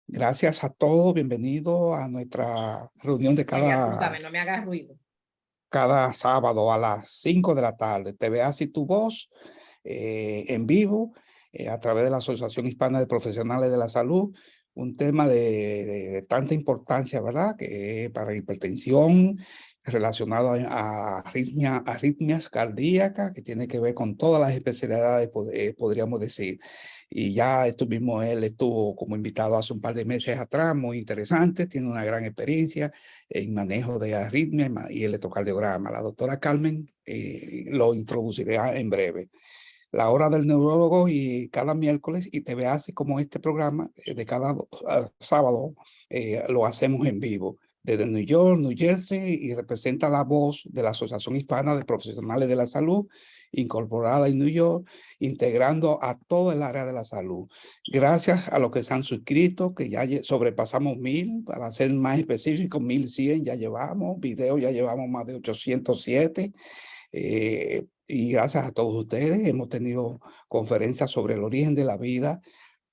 Gracias a todos, bienvenido a nuestra reunión de Apúntame, no me hagas ruido. cada sábado a las 5 de la tarde. TV Así Tu Voz, en vivo, a través de la Asociación Hispana de Profesionales de la Salud, un tema de tanta importancia, ¿verdad? Que para hipertensión, relacionado a arritmias cardíacas, que tiene que ver con todas las especialidades, podríamos decir. Y ya él estuvo como invitado hace un par de meses atrás, muy interesante, tiene una gran experiencia en manejo de arritmia y electrocardiograma. La doctora Carmen lo introducirá en breve. La hora del neurólogo y cada miércoles, y TV Así como este programa de cada sábado lo hacemos en vivo desde New York, New Jersey, y representa la voz de la Asociación Hispana de Profesionales de la Salud, incorporada en New York, integrando a todo el área de la salud. Gracias a los que se han suscrito, que ya sobrepasamos 1000, para ser más específicos, 1100 ya llevamos, videos ya llevamos más de 807. Y gracias a todos ustedes hemos tenido conferencias sobre el origen de la vida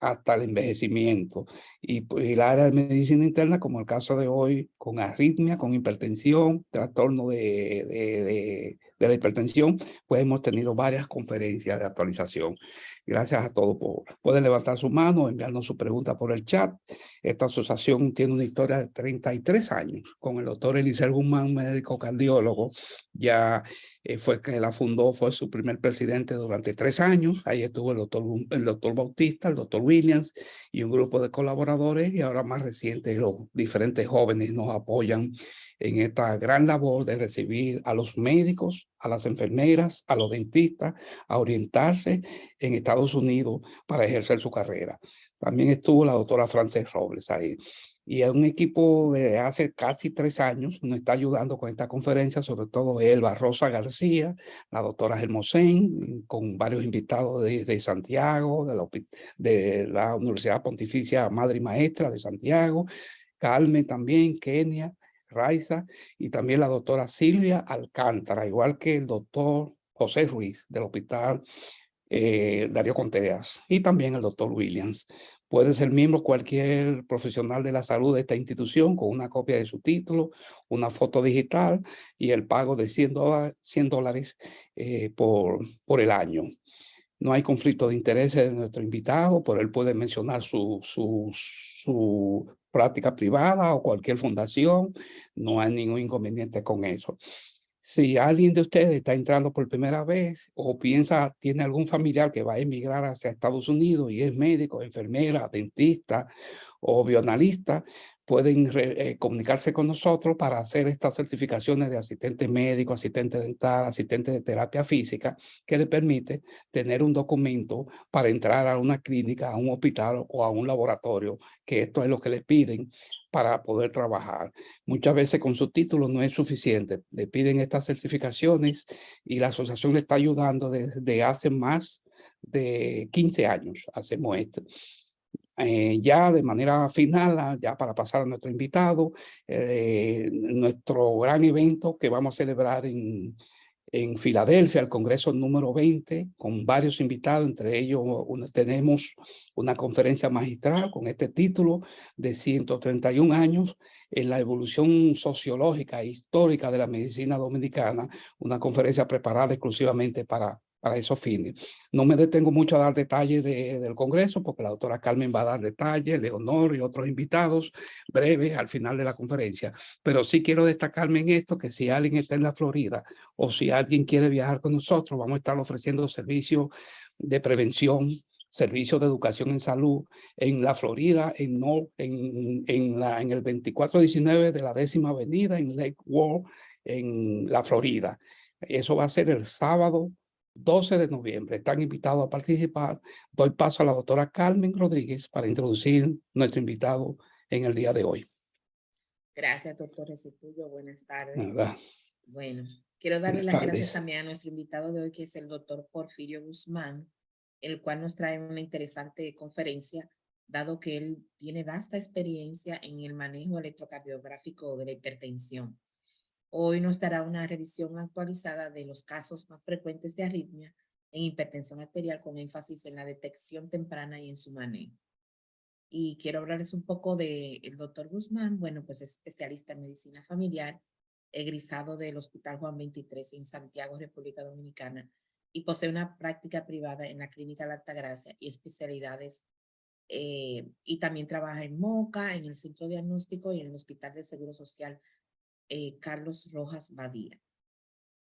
hasta el envejecimiento. Y pues, el área de medicina interna, como el caso de hoy, con arritmia, con hipertensión, trastorno de la hipertensión, pues hemos tenido varias conferencias de actualización. Gracias a todos. Pueden levantar su mano, enviarnos su pregunta por el chat. Esta asociación tiene una historia de 33 años con el doctor Eliezer Guzmán, médico cardiólogo. Ya fue que la fundó, fue su primer presidente durante 3 años. Ahí estuvo el doctor Bautista, el doctor Williams y un grupo de colaboradores, y ahora más reciente los diferentes jóvenes nos apoyan en esta gran labor de recibir a los médicos, a las enfermeras, a los dentistas, a orientarse en Estados Unidos para ejercer su carrera. También estuvo la doctora Frances Robles ahí. Y es un equipo de hace casi 3 años nos está ayudando con esta conferencia, sobre todo Elba Rosa García, la doctora Hermosén, con varios invitados de Santiago, de la Universidad Pontificia Madre y Maestra de Santiago, Carmen también, Kenia, Raiza, y también la doctora Silvia Alcántara, igual que el doctor José Ruiz del Hospital Darío Contreras, y también el doctor Williams. Puede ser miembro cualquier profesional de la salud de esta institución con una copia de su título, una foto digital y el pago de $100 por el año. No hay conflicto de intereses de nuestro invitado, pero él puede mencionar su práctica privada o cualquier fundación. No hay ningún inconveniente con eso. Si alguien de ustedes está entrando por primera vez o tiene algún familiar que va a emigrar hacia Estados Unidos y es médico, enfermera, dentista o bioanalista, pueden comunicarse con nosotros para hacer estas certificaciones de asistente médico, asistente dental, asistente de terapia física, que le permite tener un documento para entrar a una clínica, a un hospital o a un laboratorio, que esto es lo que les piden para poder trabajar. Muchas veces con su título no es suficiente. Le piden estas certificaciones y la asociación le está ayudando desde hace más de 15 años. Hacemos esto. Ya de manera final, ya para pasar a nuestro invitado, nuestro gran evento que vamos a celebrar en Filadelfia, el Congreso número 20, con varios invitados, entre ellos tenemos una conferencia magistral con este título de 131 años en la evolución sociológica e histórica de la medicina dominicana, una conferencia preparada exclusivamente para esos fines. No me detengo mucho a dar detalles del Congreso, porque la doctora Carmen va a dar detalles, Leonor y otros invitados breves al final de la conferencia, pero sí quiero destacarme en esto, que si alguien está en la Florida o si alguien quiere viajar con nosotros, vamos a estar ofreciendo servicios de prevención, servicios de educación en salud en la Florida, en el 2419 de la 10ª Avenida en Lake Worth, en la Florida. Eso va a ser el sábado 12 de noviembre. Están invitados a participar. Doy paso a la doctora Carmen Rodríguez para introducir nuestro invitado en el día de hoy. Gracias, doctor Recituyo. Buenas tardes. Nada. Bueno, quiero darle las gracias también a nuestro invitado de hoy, que es el doctor Porfirio Guzmán, el cual nos trae una interesante conferencia, dado que él tiene vasta experiencia en el manejo electrocardiográfico de la hipertensión. Hoy nos dará una revisión actualizada de los casos más frecuentes de arritmia en hipertensión arterial, con énfasis en la detección temprana y en su manejo. y quiero hablarles un poco del doctor Guzmán. Bueno, pues es especialista en medicina familiar, egresado del Hospital Juan 23 en Santiago, República Dominicana, y posee una práctica privada en la Clínica La Altagracia y especialidades, y también trabaja en Moca, en el Centro Diagnóstico y en el Hospital del Seguro Social Carlos Rojas Badía.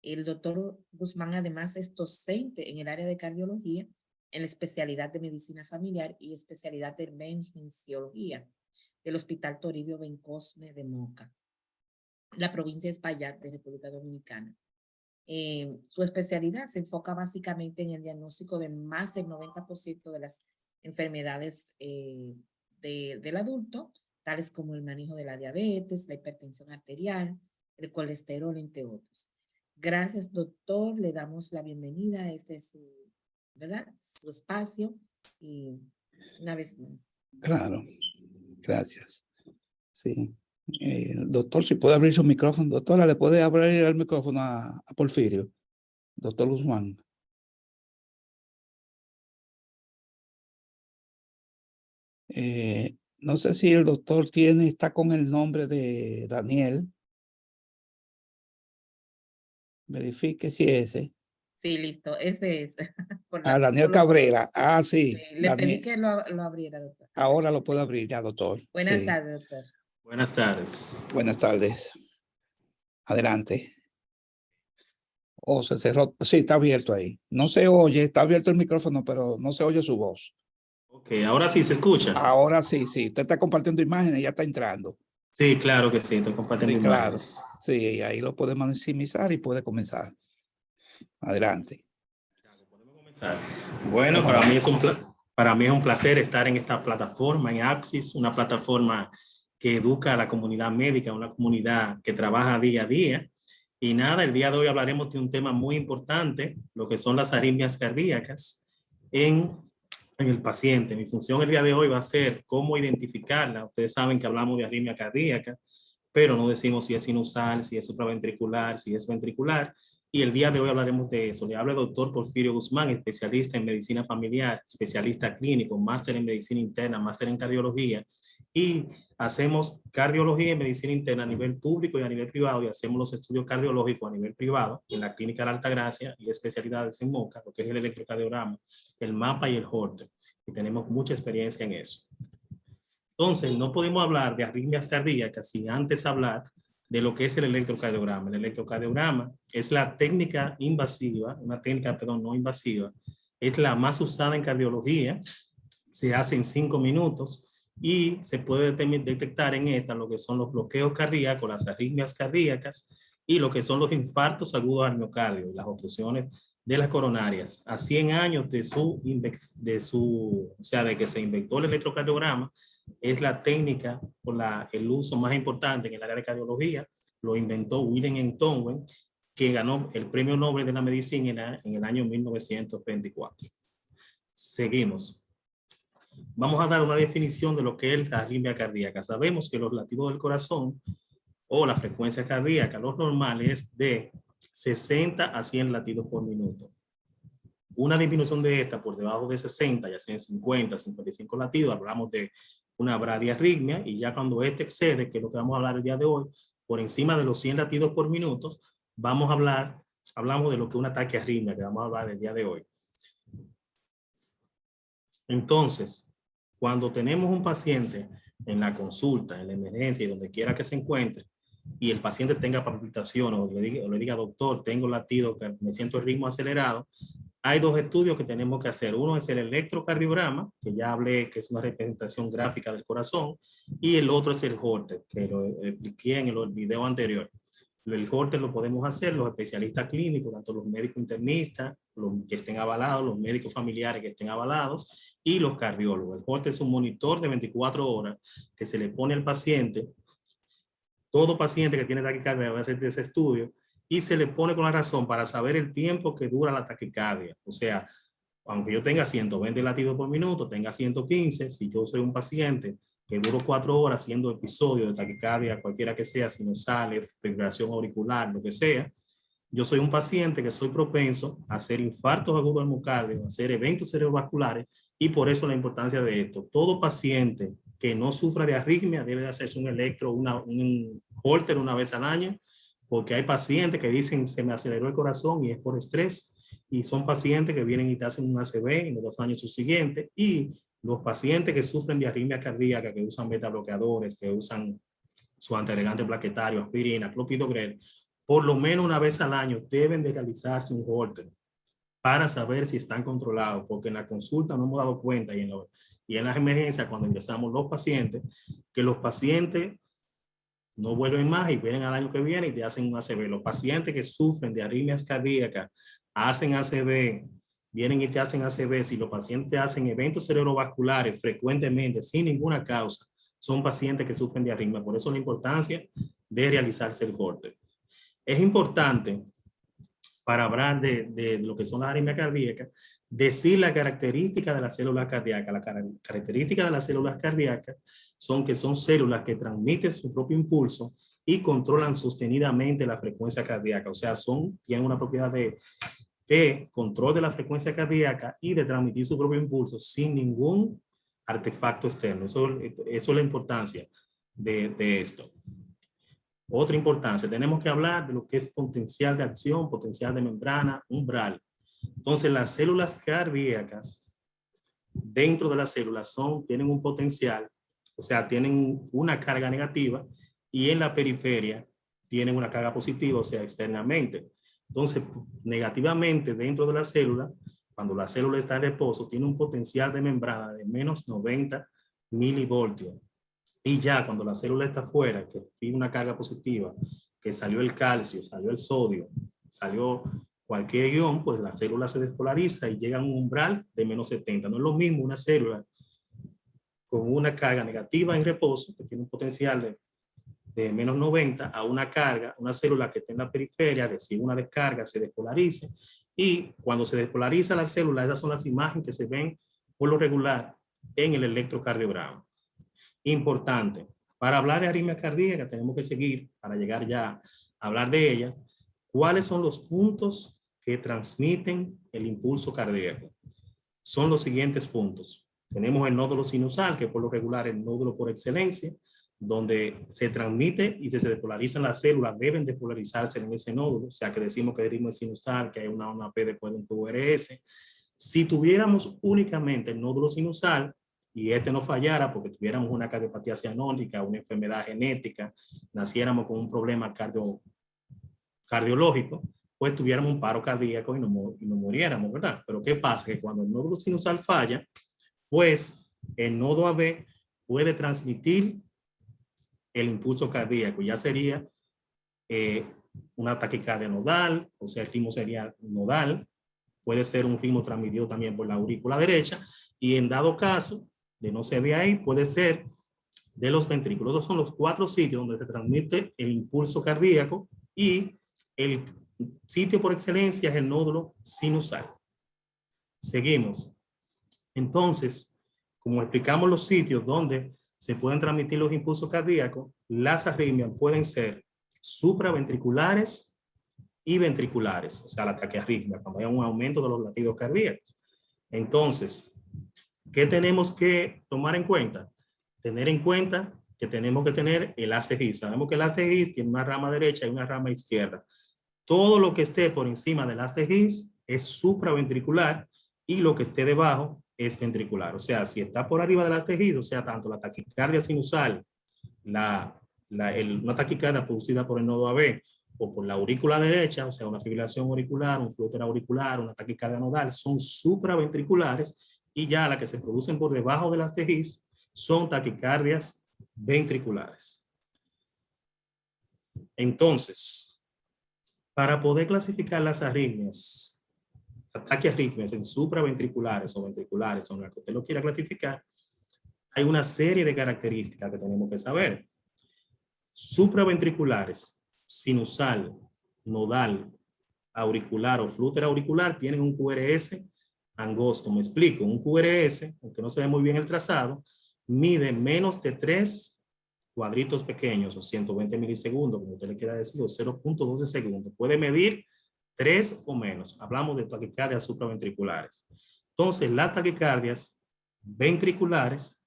El doctor Guzmán además es docente en el área de cardiología, en la especialidad de medicina familiar y especialidad de emergenciología del Hospital Toribio Bencosme de Moca. La provincia de Espaillat, de República Dominicana. Su especialidad se enfoca básicamente en el diagnóstico de más del 90% de las enfermedades del adulto, tales como el manejo de la diabetes, la hipertensión arterial, el colesterol, entre otros. Gracias, doctor. Le damos la bienvenida a ¿verdad? Su espacio y una vez más. Claro, gracias. Sí. Doctor, si puede abrir su micrófono. Doctora, ¿le puede abrir el micrófono a Porfirio? Doctor Guzmán. No sé si el doctor está con el nombre de Daniel. Verifique si ese. Sí, listo, ese es. Daniel Cabrera. Sí. Le pedí que lo abriera, doctor. Ahora lo puedo abrir ya, doctor. Buenas tardes, doctor. Buenas tardes. Buenas tardes. Adelante. Se cerró. Sí, está abierto ahí. No se oye, está abierto el micrófono, pero no se oye su voz. Ok, ahora sí se escucha. Ahora sí, sí. Usted está compartiendo imágenes y ya está entrando. Sí, claro que sí, estoy compartiendo imágenes. Claro. Sí, ahí lo podemos maximizar y puede comenzar. Adelante. ¿Podemos comenzar? Bueno, para mí es un placer estar en esta plataforma, en Apsis, una plataforma que educa a la comunidad médica, una comunidad que trabaja día a día. Y nada, el día de hoy hablaremos de un tema muy importante, lo que son las arritmias cardíacas en el paciente. Mi función el día de hoy va a ser cómo identificarla. Ustedes saben que hablamos de arritmia cardíaca, pero no decimos si es sinusal, si es supraventricular, si es ventricular. Y el día de hoy hablaremos de eso. Le habla el doctor Porfirio Guzmán, especialista en medicina familiar, especialista clínico, máster en medicina interna, máster en cardiología. Y hacemos cardiología y medicina interna a nivel público y a nivel privado, y hacemos los estudios cardiológicos a nivel privado en la Clínica La Altagracia y especialidades en Moca, lo que es el electrocardiograma, el mapa y el Holter. Y tenemos mucha experiencia en eso. Entonces, no podemos hablar de arritmias cardíacas sin antes hablar de lo que es el electrocardiograma. El electrocardiograma es la técnica invasiva, una técnica, perdón, no invasiva, es la más usada en cardiología, se hace en 5 minutos y se puede detectar en esta lo que son los bloqueos cardíacos, las arritmias cardíacas y lo que son los infartos agudos al miocardio y las obstrucciones de las coronarias. A 100 años de que se inventó el electrocardiograma, es la técnica o el uso más importante en el área de cardiología. Lo inventó Wilhelm Tongen, que ganó el Premio Nobel de la Medicina en el año 1924. Seguimos. Vamos a dar una definición de lo que es la arritmia cardíaca. Sabemos que los latidos del corazón o la frecuencia cardíaca, los normales, es de 60 a 100 latidos por minuto. Una disminución de esta por debajo de 60, ya sea en 50, 55 latidos, hablamos de una bradiarritmia, y ya cuando este excede, que es lo que vamos a hablar el día de hoy, por encima de los 100 latidos por minuto, hablamos de lo que es un ataque arritmia, que vamos a hablar el día de hoy. Entonces, cuando tenemos un paciente en la consulta, en la emergencia y donde quiera que se encuentre, y el paciente tenga palpitación o le diga, doctor, tengo latido, me siento el ritmo acelerado, hay 2 estudios que tenemos que hacer. Uno es el electrocardiograma, que ya hablé, que es una representación gráfica del corazón, y el otro es el Holter, que lo expliqué en el video anterior. El Holter lo podemos hacer los especialistas clínicos, tanto los médicos internistas, los que estén avalados, los médicos familiares que estén avalados, y los cardiólogos. El Holter es un monitor de 24 horas que se le pone al paciente. Todo paciente que tiene taquicardia debe hacer ese estudio, y se le pone con la razón para saber el tiempo que dura la taquicardia. O sea, aunque yo tenga 120 latidos por minuto, tenga 115, si yo soy un paciente que duro 4 horas haciendo episodios de taquicardia, cualquiera que sea, sinusal, fibrilación auricular, lo que sea, yo soy un paciente que soy propenso a hacer infartos agudos al miocardio, a hacer eventos cerebrovasculares, y por eso la importancia de esto. Todo paciente que no sufra de arritmia debe de hacerse un un Holter una vez al año, porque hay pacientes que dicen se me aceleró el corazón y es por estrés, y son pacientes que vienen y te hacen un ACV en los 2 años subsiguientes, y los pacientes que sufren de arritmia cardíaca, que usan beta bloqueadores, que usan su antiagregante plaquetario, aspirina, clopidogrel, por lo menos una vez al año deben de realizarse un Holter para saber si están controlados, porque en la consulta no hemos dado cuenta y en las emergencias, cuando ingresamos los pacientes, que los pacientes no vuelven más y vienen al año que viene y te hacen un ACV. Los pacientes que sufren de arritmias cardíacas hacen ACV, vienen y te hacen ACV. Si los pacientes hacen eventos cerebrovasculares frecuentemente, sin ninguna causa, son pacientes que sufren de arritmia. Por eso la importancia de realizarse el Holter. Es importante, para hablar de lo que son las arritmias cardíacas, decir la característica de las células cardíacas. La característica de las células cardíacas son que son células que transmiten su propio impulso y controlan sostenidamente la frecuencia cardíaca. O sea, tienen una propiedad de control de la frecuencia cardíaca y de transmitir su propio impulso sin ningún artefacto externo. Eso es la importancia de esto. Otra importancia, tenemos que hablar de lo que es potencial de acción, potencial de membrana, umbral. Entonces, las células cardíacas, dentro de las células, tienen un potencial, o sea, tienen una carga negativa, y en la periferia tienen una carga positiva, o sea, externamente. Entonces, negativamente dentro de la célula, cuando la célula está en reposo, tiene un potencial de membrana de menos 90 milivoltios. Y ya cuando la célula está afuera, que tiene una carga positiva, que salió el calcio, salió el sodio, salió cualquier ion, pues la célula se despolariza y llega a un umbral de menos 70. No es lo mismo una célula con una carga negativa en reposo, que tiene un potencial de menos 90, a una célula que está en la periferia, recibe una descarga, se despolariza, y cuando se despolariza la célula, esas son las imágenes que se ven por lo regular en el electrocardiograma. Importante, para hablar de arritmia cardíaca tenemos que seguir, para llegar ya a hablar de ellas, cuáles son los puntos que transmiten el impulso cardíaco. Son los siguientes puntos. Tenemos el nódulo sinusal, que por lo regular es el nódulo por excelencia, donde se transmite y se despolarizan las células, deben despolarizarse en ese nódulo, o sea que decimos que el ritmo es sinusal, que hay una onda P después de un QRS. Si tuviéramos únicamente el nódulo sinusal, y no fallara porque tuviéramos una cardiopatía cianótica, una enfermedad genética, naciéramos con un problema cardiológico, pues tuviéramos un paro cardíaco y no muriéramos, ¿verdad? Pero ¿qué pasa? Que cuando el nódulo sinusal falla, pues el nodo AB puede transmitir el impulso cardíaco. Ya sería una taquicardia nodal, o sea, el ritmo sería nodal, puede ser un ritmo transmitido también por la aurícula derecha, y en dado caso de no ser de ahí, puede ser de los ventrículos. Esos son los 4 sitios donde se transmite el impulso cardíaco, y el sitio por excelencia es el nódulo sinusal. Seguimos. Entonces, como explicamos los sitios donde se pueden transmitir los impulsos cardíacos, las arritmias pueden ser supraventriculares y ventriculares, o sea, la taquiarritmia, cuando hay un aumento de los latidos cardíacos. Entonces, ¿qué tenemos que tomar en cuenta? Tener en cuenta que tenemos que tener el ACG. Sabemos que el ACG tiene una rama derecha y una rama izquierda. Todo lo que esté por encima del ACG es supraventricular, y lo que esté debajo es ventricular. O sea, si está por arriba del ACG, o sea, tanto la taquicardia sinusal, una taquicardia producida por el nodo AB, o por la aurícula derecha, o sea, una fibrilación auricular, un flúter auricular, una taquicardia nodal, son supraventriculares, y ya las que se producen por debajo de las TGIs son taquicardias ventriculares. Entonces, para poder clasificar las arritmias, taquiarritmias en supraventriculares o ventriculares, o en la que usted lo quiera clasificar, hay una serie de características que tenemos que saber. Supraventriculares, sinusal, nodal, auricular o flúter auricular, tienen un QRS angosto. Me explico, un QRS, aunque no se ve muy bien el trazado, mide menos de 3 cuadritos pequeños, o 120 milisegundos, como usted le quiera decir, o 0.12 segundos. Puede medir 3 o menos. Hablamos de taquicardias supraventriculares. Entonces, las taquicardias ventriculares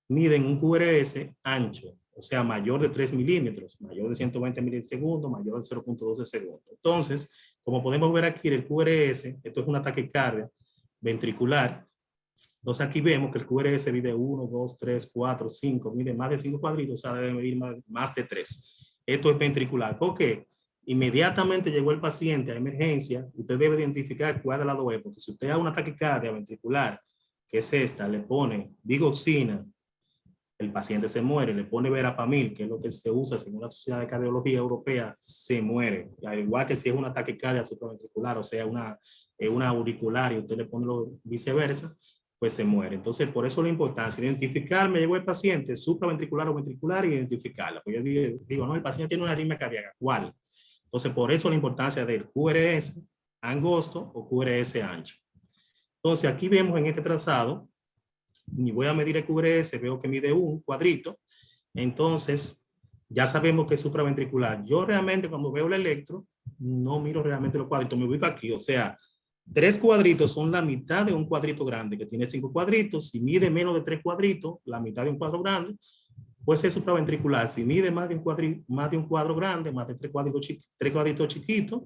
miden un QRS ancho, o sea, mayor de 3 milímetros, mayor de 120 milisegundos, mayor de 0.12 segundos. Entonces, como podemos ver aquí, el QRS, esto es una taquicardia ventricular. Entonces aquí vemos que el QRS mide 1, 2, 3, 4, 5, mide más de 5 cuadritos, o sea, debe medir más de 3. Esto es ventricular. ¿Por qué? Inmediatamente llegó el paciente a emergencia, usted debe identificar cuál de las dos es, porque si usted da una taquicardia ventricular, que es esta, le pone digoxina, el paciente se muere, le pone verapamil, que es lo que se usa según la Sociedad de Cardiología Europea, se muere. Al igual que si es una taquicardia supraventricular, o sea, una auricular y usted le pone lo viceversa, pues se muere. Entonces, por eso la importancia, identificar, me llegó el paciente supraventricular o ventricular y identificarla. Pues yo digo, no, el paciente tiene una arritmia cardíaca, ¿cuál? Entonces, por eso la importancia del QRS angosto o QRS ancho. Entonces, aquí vemos en este trazado, y voy a medir el QRS, veo que mide un cuadrito, entonces ya sabemos que es supraventricular. Yo realmente cuando veo el electro, no miro realmente los cuadritos, me ubico aquí, o sea, 3 cuadritos son la mitad de un cuadrito grande, que tiene 5 cuadritos. Si mide menos de 3 cuadritos, la mitad de un cuadro grande, pues es supraventricular. Si mide más de un cuadro grande, más de 3 cuadritos chiquitos,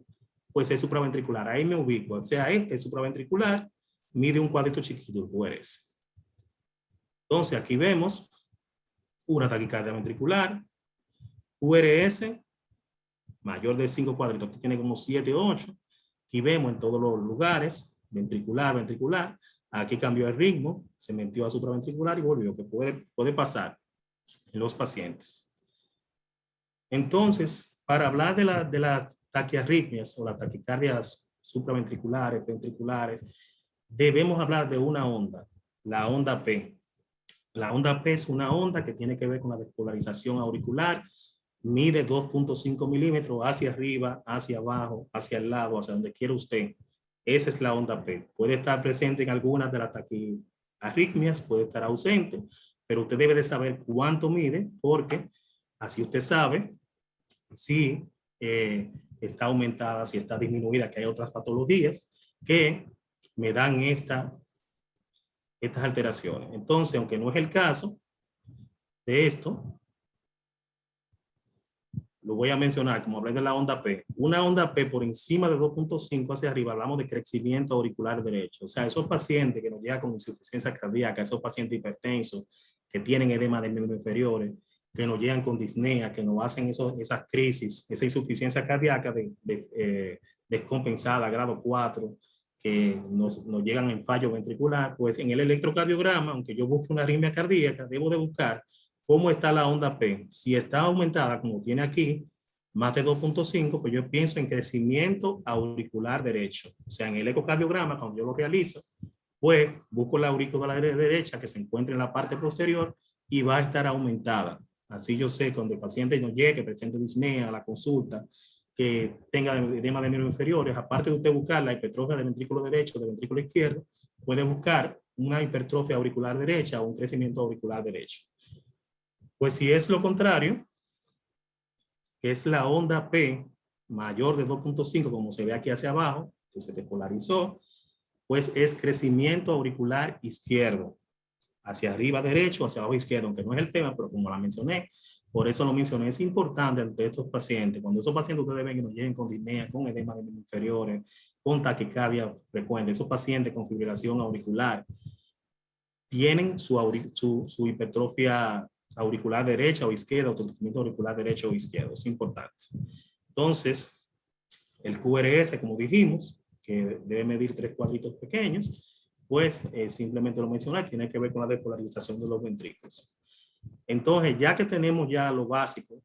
pues es supraventricular. Ahí me ubico, o sea, este es supraventricular, mide un cuadrito chiquito, el QRS. Entonces, aquí vemos una taquicardia ventricular, QRS, mayor de 5 cuadritos, aquí tiene como 7 o 8. Aquí vemos en todos los lugares, ventricular, ventricular. Aquí cambió el ritmo, se metió a supraventricular y volvió, que puede pasar en los pacientes. Entonces, para hablar de las taquiarritmias o las taquicardias supraventriculares, ventriculares, debemos hablar de una onda, la onda P. La onda P es una onda que tiene que ver con la despolarización auricular, mide 2.5 milímetros hacia arriba, hacia abajo, hacia el lado, hacia donde quiera usted. Esa es la onda P. Puede estar presente en algunas de las taquiarritmias, puede estar ausente, pero usted debe de saber cuánto mide, porque así usted sabe si está aumentada, si está disminuida, que hay otras patologías que me dan estas alteraciones. Entonces, aunque no es el caso de esto, lo voy a mencionar, como hablé de la onda P. Una onda P por encima de 2.5 hacia arriba, hablamos de crecimiento auricular derecho. O sea, esos pacientes que nos llegan con insuficiencia cardíaca, esos pacientes hipertensos que tienen edema de miembros inferiores, que nos llegan con disnea, que nos hacen esas crisis, esa insuficiencia cardíaca descompensada, grado 4, que nos llegan en fallo ventricular, pues en el electrocardiograma, aunque yo busque una arritmia cardíaca, debo de buscar cómo está la onda P. Si está aumentada, como tiene aquí, más de 2.5, pues yo pienso en crecimiento auricular derecho. O sea, en el ecocardiograma, cuando yo lo realizo, pues busco la aurícula derecha que se encuentra en la parte posterior y va a estar aumentada. Así yo sé cuando el paciente nos llegue, que presente disnea a la consulta, que tenga edema de miembros inferiores, aparte de usted buscar la hipertrofia del ventrículo derecho, del ventrículo izquierdo, puede buscar una hipertrofia auricular derecha o un crecimiento auricular derecho. Pues si es lo contrario, que es la onda P mayor de 2.5, como se ve aquí hacia abajo, que se despolarizó, pues es crecimiento auricular izquierdo. Hacia arriba derecho, hacia abajo izquierdo, aunque no es el tema, pero como la mencioné, por eso lo mencioné, es importante ante estos pacientes. Cuando esos pacientes ustedes ven que nos lleguen con disnea, con edema de miembros inferiores, con taquicardia frecuente, esos pacientes con fibrilación auricular, tienen su hipertrofia auricular derecha o izquierda, o su crecimiento auricular derecho o izquierdo, es importante. Entonces, el QRS, como dijimos, que debe medir 3 cuadritos pequeños, pues simplemente lo mencioné, tiene que ver con la despolarización de los ventrículos. Entonces, ya que tenemos ya lo básico,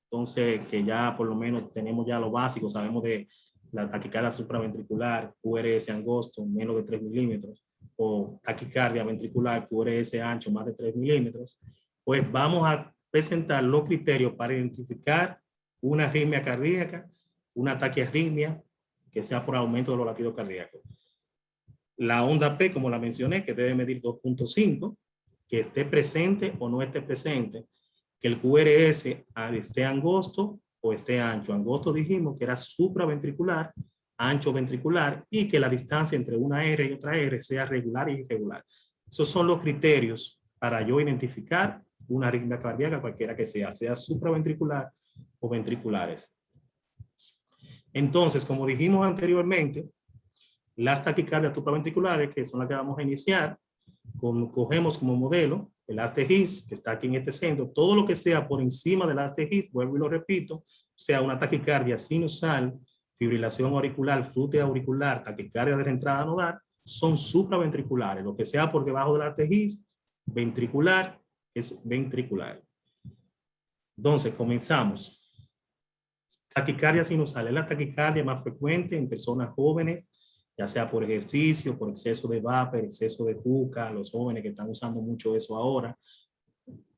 entonces que ya por lo menos tenemos ya lo básico, sabemos de la taquicardia supraventricular, QRS angosto, menos de 3 milímetros, o taquicardia ventricular, QRS ancho, más de 3 milímetros, pues vamos a presentar los criterios para identificar una arritmia cardíaca, una taquiarritmia, que sea por aumento de los latidos cardíacos. La onda P, como la mencioné, que debe medir 2.5, que esté presente o no esté presente, que el QRS esté angosto o esté ancho. Angosto dijimos que era supraventricular, ancho ventricular, y que la distancia entre una R y otra R sea regular y irregular. Esos son los criterios para yo identificar una arritmia cardíaca cualquiera que sea supraventricular o ventriculares. Entonces, como dijimos anteriormente, las taquicardias supraventriculares, que son las que vamos a iniciar, cogemos como modelo el haz de His, que está aquí en este centro. Todo lo que sea por encima del haz de His, vuelvo y lo repito, sea una taquicardia sinusal, fibrilación auricular, flútea auricular, taquicardia de reentrada nodal, son supraventriculares. Lo que sea por debajo del haz de His, ventricular, es ventricular. Entonces, comenzamos. Taquicardia sinusal es la taquicardia más frecuente en personas jóvenes, ya sea por ejercicio, por exceso de vapor, exceso de juca, los jóvenes que están usando mucho eso ahora,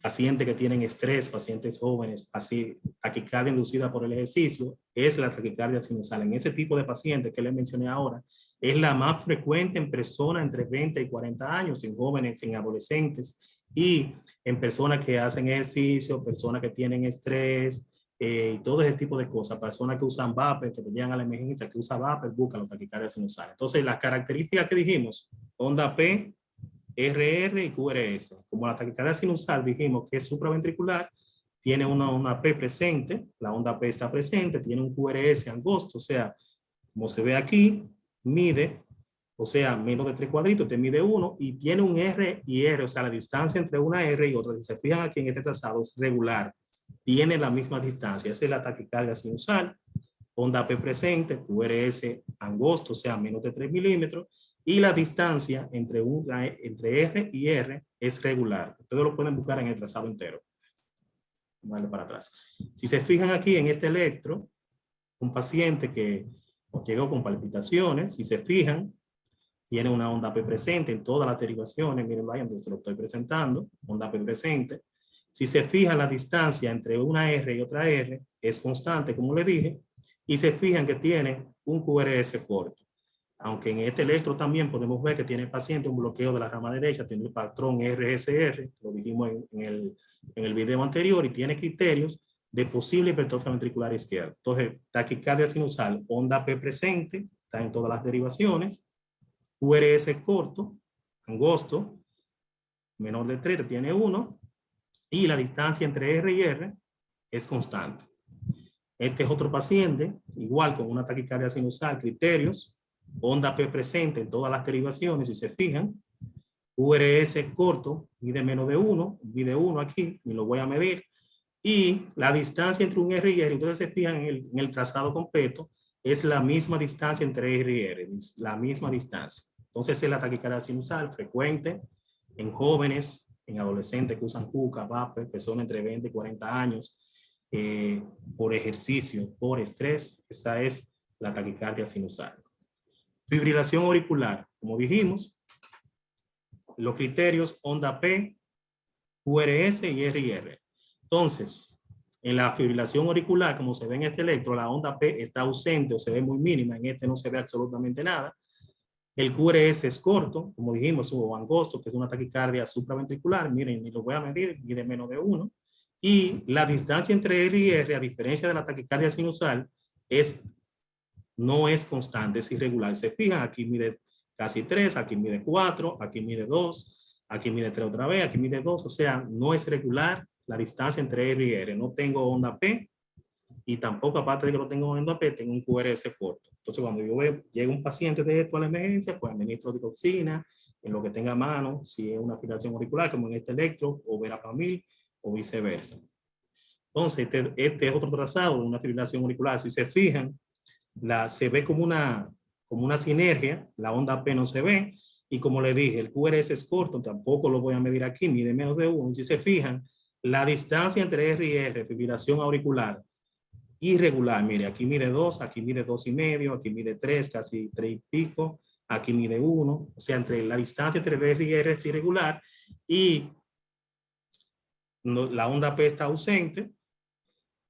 pacientes que tienen estrés, pacientes jóvenes, así, taquicardia inducida por el ejercicio, es la taquicardia sinusal. En ese tipo de pacientes que les mencioné ahora, es la más frecuente en personas entre 20 y 40 años, en jóvenes, en adolescentes y en personas que hacen ejercicio, personas que tienen estrés, y todo ese tipo de cosas. Personas que usan vapor, que te llegan a la emergencia, que usan vapor, buscan los taquicardias sinusales. Entonces, las características que dijimos, onda P, RR y QRS. Como la taquicardia sinusal dijimos que es supraventricular, tiene una P presente, la onda P está presente, tiene un QRS angosto, o sea, como se ve aquí, mide, o sea, menos de 3 cuadritos, te mide 1 y tiene un R y R, o sea, la distancia entre una R y otra, si se fijan aquí en este trazado, es regular. Tiene la misma distancia. Esa es la taquicardia sinusal, onda P presente, QRS angosto, o sea, menos de 3 milímetros, y la distancia entre R y R es regular. Ustedes lo pueden buscar en el trazado entero. Vamos a darle para atrás. Si se fijan aquí en este electro, un paciente que llegó con palpitaciones, si se fijan, tiene una onda P presente en todas las derivaciones. Miren, vayan, se lo estoy presentando, onda P presente. Si se fija la distancia entre una R y otra R es constante, como le dije, y se fijan que tiene un QRS corto. Aunque en este electro también podemos ver que tiene el paciente un bloqueo de la rama derecha, tiene el patrón RSR, lo dijimos en el video anterior, y tiene criterios de posible hipertrofia ventricular izquierda. Entonces, taquicardia sinusal, onda P presente, está en todas las derivaciones, QRS corto, angosto, menor de 3, tiene 1, y la distancia entre R y R es constante. Este es otro paciente, igual con una taquicardia sinusal, criterios, onda P presente en todas las derivaciones, si se fijan, QRS corto, mide menos de 1, mide 1 aquí, y lo voy a medir, y la distancia entre un R y R, ustedes se fijan en el trazado completo, es la misma distancia entre R y R, la misma distancia. Entonces es la taquicardia sinusal frecuente en jóvenes, en adolescentes que usan juca, vapor, personas entre 20 y 40 años, por ejercicio, por estrés. Esa es la taquicardia sinusal. Fibrilación auricular, como dijimos, los criterios onda P, QRS y RR. Entonces, en la fibrilación auricular, como se ve en este electro, la onda P está ausente o se ve muy mínima, en este no se ve absolutamente nada. El QRS es corto, como dijimos, o angosto, que es una taquicardia supraventricular. Miren, y lo voy a medir, mide menos de 1. Y la distancia entre R y R, a diferencia de la taquicardia sinusal, no es constante, es irregular. Se fijan, aquí mide casi 3, aquí mide 4, aquí mide 2, aquí mide 3 otra vez, aquí mide 2. O sea, no es regular la distancia entre R y R. No tengo onda P, y tampoco, aparte de que no tengo onda P, tengo un QRS corto. Entonces, cuando llega un paciente de esto a la emergencia, pues administro digoxina en lo que tenga a mano, si es una fibrilación auricular, como en este electro, o verapamil, o viceversa. Entonces, este es otro trazado de una fibrilación auricular. Si se fijan, se ve como una sinergia, la onda P no se ve, y como le dije, el QRS es corto, tampoco lo voy a medir aquí, mide menos de 1. Si se fijan, la distancia entre R y R, fibrilación auricular, irregular, mire, aquí mide 2, aquí mide 2,5, aquí mide 3, casi 3 y pico, aquí mide 1, o sea, la distancia entre R y R es irregular, y la onda P está ausente,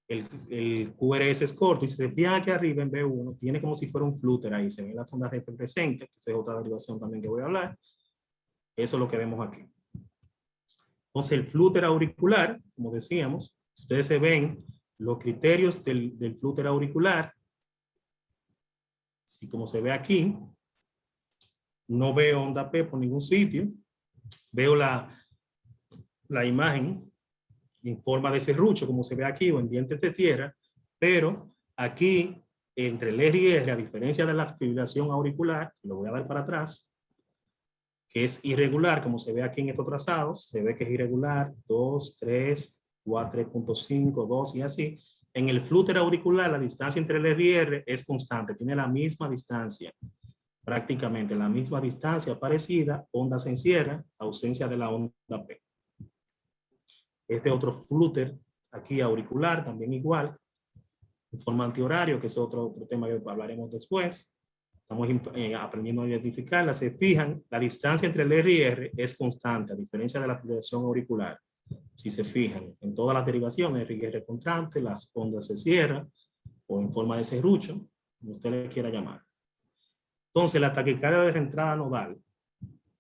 el QRS es corto, y si se fijan aquí arriba en B1, tiene como si fuera un flúter ahí, se ven las ondas P presentes, que es otra derivación también que voy a hablar. Eso es lo que vemos aquí. Entonces, el flúter auricular, como decíamos, si ustedes se ven los criterios del flúter auricular, así como se ve aquí, no veo onda P por ningún sitio, veo la imagen en forma de serrucho, como se ve aquí, o en dientes de sierra, pero aquí, entre el R y R, a diferencia de la fibrilación auricular, lo voy a dar para atrás, que es irregular, como se ve aquí en estos trazados, se ve que es irregular, 2, 3, 4.5, 2 y así. En el flúter auricular, la distancia entre el R y R es constante, tiene la misma distancia, prácticamente la misma distancia parecida, ondas en sierra, ausencia de la onda P. Este otro flúter aquí auricular, también igual, en forma antihorario, que es otro tema que hablaremos después. Estamos aprendiendo a identificarla. Se fijan, la distancia entre el R y R es constante, a diferencia de la fibrilación auricular. Si se fijan, en todas las derivaciones, R y R constante, las ondas se cierran, o en forma de serrucho, como usted le quiera llamar. Entonces, la taquicardia de reentrada nodal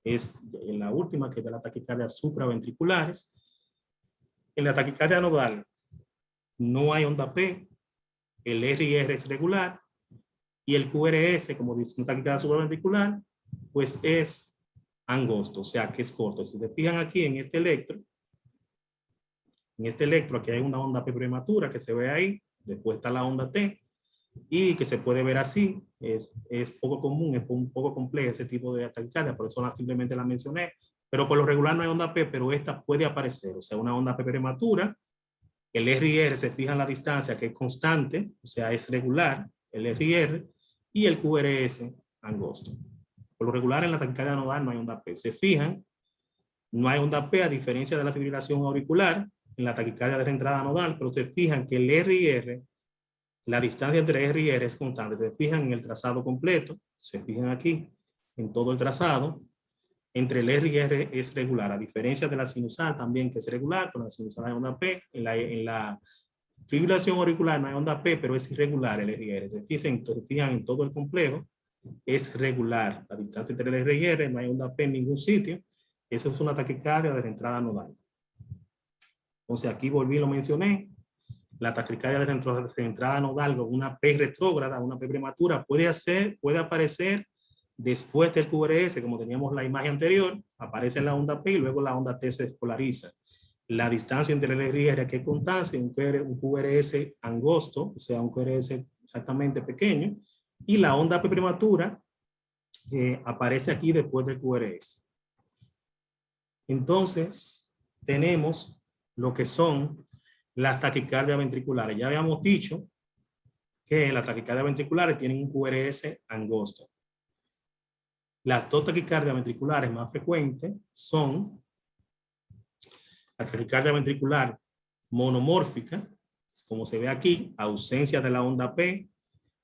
es la última, que es de la taquicardia supraventriculares. En la taquicardia nodal no hay onda P, el R y R es regular, y el QRS, como dice una taquicardia supraventricular, pues es angosto, o sea que es corto. Si se fijan aquí en este electro, aquí hay una onda P prematura que se ve ahí, después está la onda T, y que se puede ver así. Es poco común, es un poco complejo ese tipo de taquicardia, por eso simplemente la mencioné, pero por lo regular no hay onda P, pero esta puede aparecer, o sea, una onda P prematura. El R y R se fija en la distancia, que es constante, o sea, es regular, el R y R, y el QRS angosto. Por lo regular en la taquicardia nodal no hay onda P. Se fijan, no hay onda P a diferencia de la fibrilación auricular en la taquicardia de reentrada nodal, pero se fijan que el R y R, la distancia entre R y R es constante. Se fijan en el trazado completo, se fijan aquí en todo el trazado, entre el R y R es regular, a diferencia de la sinusal también, que es regular, pero en la sinusal hay onda P, en la fibrilación auricular no hay onda P, pero es irregular el R y R. Se fijan en todo el complejo, es regular. La distancia entre el R y R, no hay onda P en ningún sitio. Eso es una taquicardia de reentrada nodal. Entonces aquí volví, lo mencioné. La taquicardia de reentrada nodal con una P retrógrada, una P prematura, puede aparecer después del QRS, como teníamos la imagen anterior, aparece la onda P y luego la onda T se despolariza. La distancia entre el R y R que es constante, un QRS angosto, o sea, un QRS exactamente pequeño, y la onda P prematura aparece aquí después del QRS. Entonces, tenemos lo que son las taquicardias ventriculares. Ya habíamos dicho que las taquicardias ventriculares tienen un QRS angosto. Las dos taquicardias ventriculares más frecuentes son la taquicardia ventricular monomórfica, como se ve aquí, ausencia de la onda P,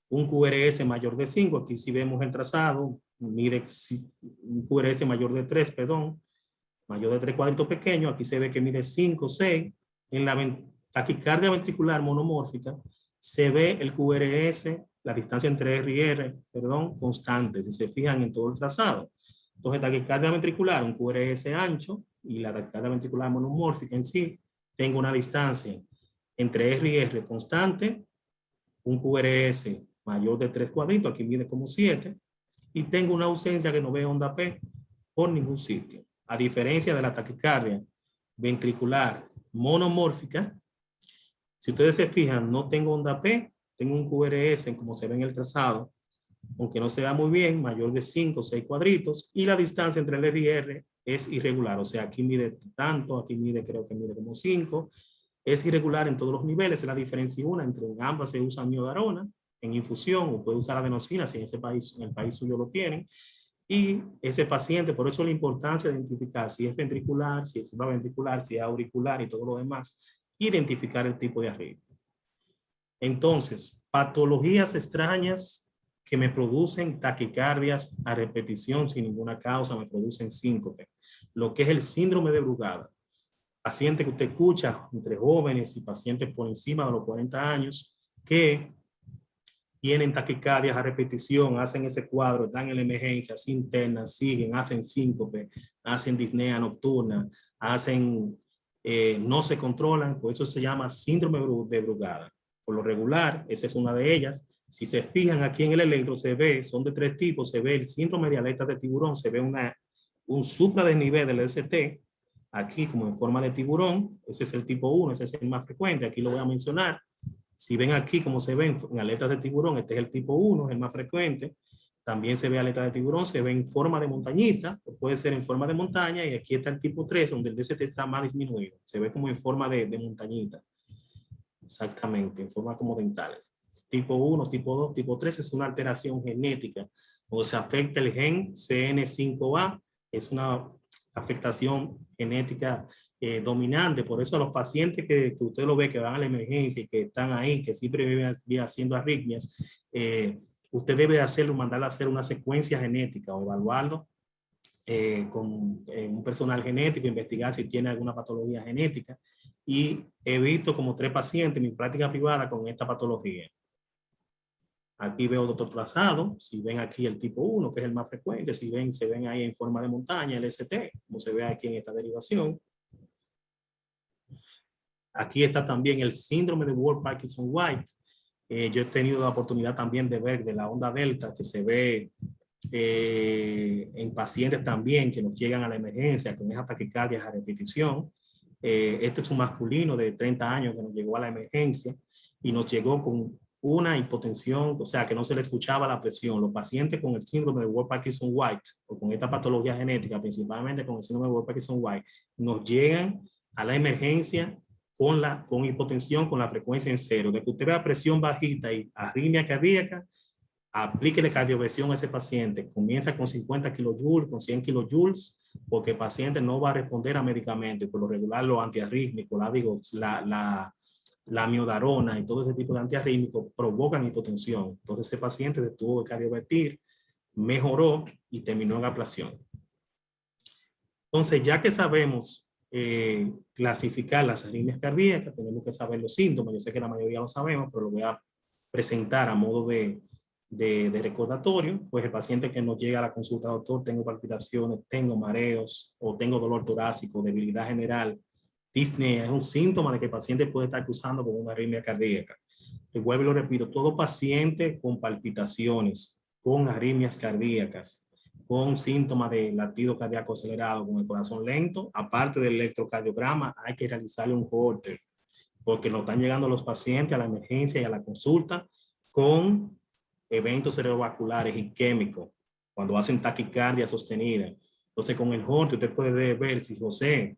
un QRS mayor de 5, aquí si vemos el trazado, mide un QRS mayor de 3, mayor de 3 cuadritos pequeños, aquí se ve que mide 5, 6. En la taquicardia ventricular monomórfica se ve el QRS, la distancia entre R y R, constante, si se fijan en todo el trazado. Entonces, taquicardia ventricular, un QRS ancho, y la taquicardia ventricular monomórfica en sí, tengo una distancia entre R y R constante, un QRS mayor de 3 cuadritos, aquí mide como 7, y tengo una ausencia que no ve onda P por ningún sitio. A diferencia de la taquicardia ventricular monomórfica, si ustedes se fijan, no tengo onda P, tengo un QRS, como se ve en el trazado, aunque no se vea muy bien, mayor de 5 o 6 cuadritos, y la distancia entre el R y R es irregular, o sea, aquí mide tanto, aquí creo que mide como 5, es irregular en todos los niveles. Es la diferencia una, entre ambas se usa miodarona en infusión, o puede usar adenosina si en el país suyo lo tienen, y ese paciente, por eso la importancia de identificar si es ventricular, si es supraventricular, si es auricular y todo lo demás, identificar el tipo de arritmia. Entonces, patologías extrañas que me producen taquicardias a repetición sin ninguna causa, me producen síncope. Lo que es el síndrome de Brugada. Pacientes que usted escucha entre jóvenes y pacientes por encima de los 40 años que tienen taquicardias a repetición, hacen ese cuadro, están en la emergencia, se internan, siguen, hacen síncope, hacen disnea nocturna, no se controlan, pues eso se llama síndrome de Brugada. Por lo regular, esa es una de ellas. Si se fijan aquí en el electro, se ve, son de 3 tipos, se ve el síndrome de aletas de tiburón, se ve un supradesnivel del ST, aquí como en forma de tiburón. Ese es el tipo 1, ese es el más frecuente. Aquí lo voy a mencionar. Si ven aquí como se ven en aletas de tiburón, este es el tipo 1, es el más frecuente. También se ve aleta de tiburón, se ve en forma de montañita, o puede ser en forma de montaña, y aquí está el tipo 3, donde el DST está más disminuido. Se ve como en forma de montañita. Exactamente, en forma como dentales. Tipo 1, tipo 2, tipo 3 es una alteración genética, o se afecta el gen CN5A, es una afectación genética dominante. Por eso a los pacientes que usted lo ve que van a la emergencia y que están ahí, que siempre viven haciendo arritmias, usted debe hacerlo, mandarle a hacer una secuencia genética o evaluarlo con un personal genético, investigar si tiene alguna patología genética. Y he visto como 3 pacientes en mi práctica privada con esta patología. Aquí veo doctor trazado, si ven aquí el tipo 1, que es el más frecuente, si ven, se ven ahí en forma de montaña, el ST, como se ve aquí en esta derivación. Aquí está también el síndrome de Ward-Parkinson-White. Yo he tenido la oportunidad también de ver de la onda delta, que se ve en pacientes también que nos llegan a la emergencia con esas taquicardias a repetición. Este es un masculino de 30 años que nos llegó a la emergencia y nos llegó con una hipotensión, o sea, que no se le escuchaba la presión. Los pacientes con el síndrome de Ward-Parkinson-White o con esta patología genética, principalmente con el síndrome de Ward-Parkinson-White, nos llegan a la emergencia con hipotensión, con la frecuencia en 0. De que usted vea presión bajita y arritmia cardíaca, aplíquele cardioversión a ese paciente. Comienza con 50 kilojoules, con 100 kilojoules, porque el paciente no va a responder a medicamentos. Y por lo regular, los antiarrítmicos, la miodarona y todo ese tipo de antiarrítmicos provocan hipotensión. Entonces, ese paciente se tuvo que cardiovertir, mejoró y terminó en ablación. Entonces, ya que sabemos clasificar las arritmias cardíacas, tenemos que saber los síntomas. Yo sé que la mayoría lo sabemos, pero lo voy a presentar a modo de recordatorio. Pues el paciente que nos llega a la consulta, doctor, tengo palpitaciones, tengo mareos o tengo dolor torácico, debilidad general, disnea, es un síntoma de que el paciente puede estar cruzando con una arritmia cardíaca. Y vuelvo y lo repito, todo paciente con palpitaciones, con arritmias cardíacas, con síntomas de latido cardíaco acelerado, con el corazón lento, aparte del electrocardiograma, hay que realizarle un Holter, porque nos están llegando los pacientes a la emergencia y a la consulta con eventos cerebrovasculares isquémicos, cuando hacen taquicardia sostenida. Entonces, con el Holter usted puede ver si José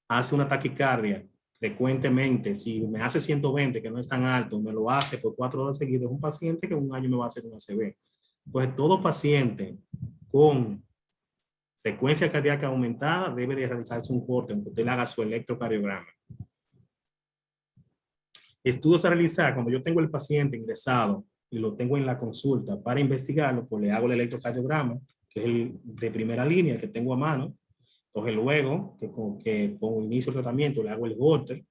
hace una taquicardia frecuentemente, si me hace 120, que no es tan alto, me lo hace por 4 horas seguidas, es un paciente que en un año me va a hacer un ACV. Pues todo paciente con frecuencia cardíaca aumentada debe de realizarse un Holter, aunque usted le haga su electrocardiograma. Estudios a realizar: cuando yo tengo el paciente ingresado y lo tengo en la consulta para investigarlo, pues le hago el electrocardiograma, que es el de primera línea, el que tengo a mano. Entonces luego, que pongo inicio del tratamiento, le hago el Holter,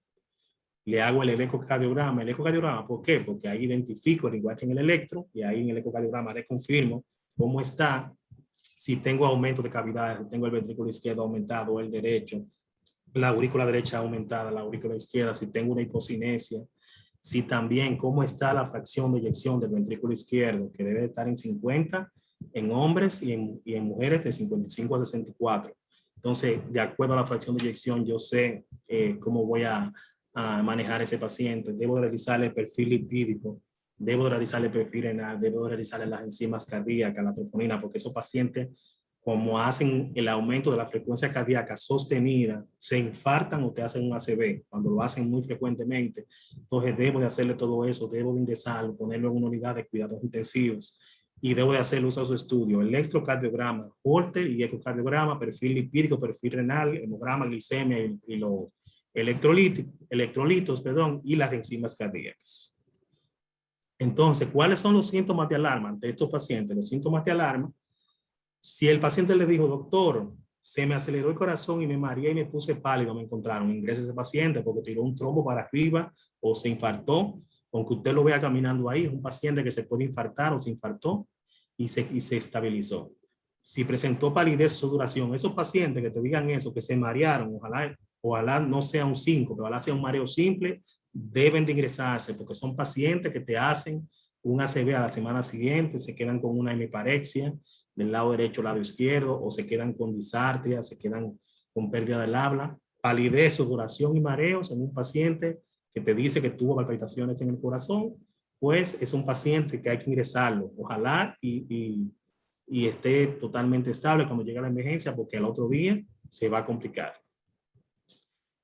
le hago el ecocardiograma. ¿El ecocardiograma por qué? Porque ahí identifico, al igual que en el electro, y ahí en el ecocardiograma le confirmo cómo está, si tengo aumento de cavidad, si tengo el ventrículo izquierdo aumentado o el derecho, la aurícula derecha aumentada, la aurícula izquierda, si tengo una hipocinesia, si también cómo está la fracción de eyección del ventrículo izquierdo, que debe estar en 50 en hombres y en mujeres de 55 a 64. Entonces, de acuerdo a la fracción de eyección, yo sé cómo voy a manejar ese paciente. Debo realizarle el perfil lipídico, debo realizarle el perfil renal, debo realizarle las enzimas cardíacas, la troponina, porque esos pacientes, como hacen el aumento de la frecuencia cardíaca sostenida, se infartan o te hacen un ACV, cuando lo hacen muy frecuentemente. Entonces debo de hacerle todo eso, debo de ingresarlo, ponerlo en una unidad de cuidados intensivos y debo de hacer uso de su estudio: electrocardiograma, Holter y ecocardiograma, perfil lipídico, perfil renal, hemograma, glicemia y los electrolitos, y las enzimas cardíacas. Entonces, ¿cuáles son los síntomas de alarma ante estos pacientes? Los síntomas de alarma: si el paciente le dijo, doctor, se me aceleró el corazón y me mareé y me puse pálido, me encontraron, ingresa ese paciente porque tiró un trombo para arriba o se infartó, aunque usted lo vea caminando ahí, es un paciente que se puede infartar o se infartó y se estabilizó. Si presentó palidez o sudoración, esos pacientes que te digan eso, que se marearon, ojalá no sea un 5, ojalá sea un mareo simple, deben de ingresarse porque son pacientes que te hacen un ACV a la semana siguiente, se quedan con una hemiparexia del lado derecho, lado izquierdo, o se quedan con disartria, se quedan con pérdida del habla, palidez, sudoración y mareos en un paciente que te dice que tuvo palpitaciones en el corazón, pues es un paciente que hay que ingresarlo, ojalá y esté totalmente estable cuando llegue a la emergencia, porque al otro día se va a complicar.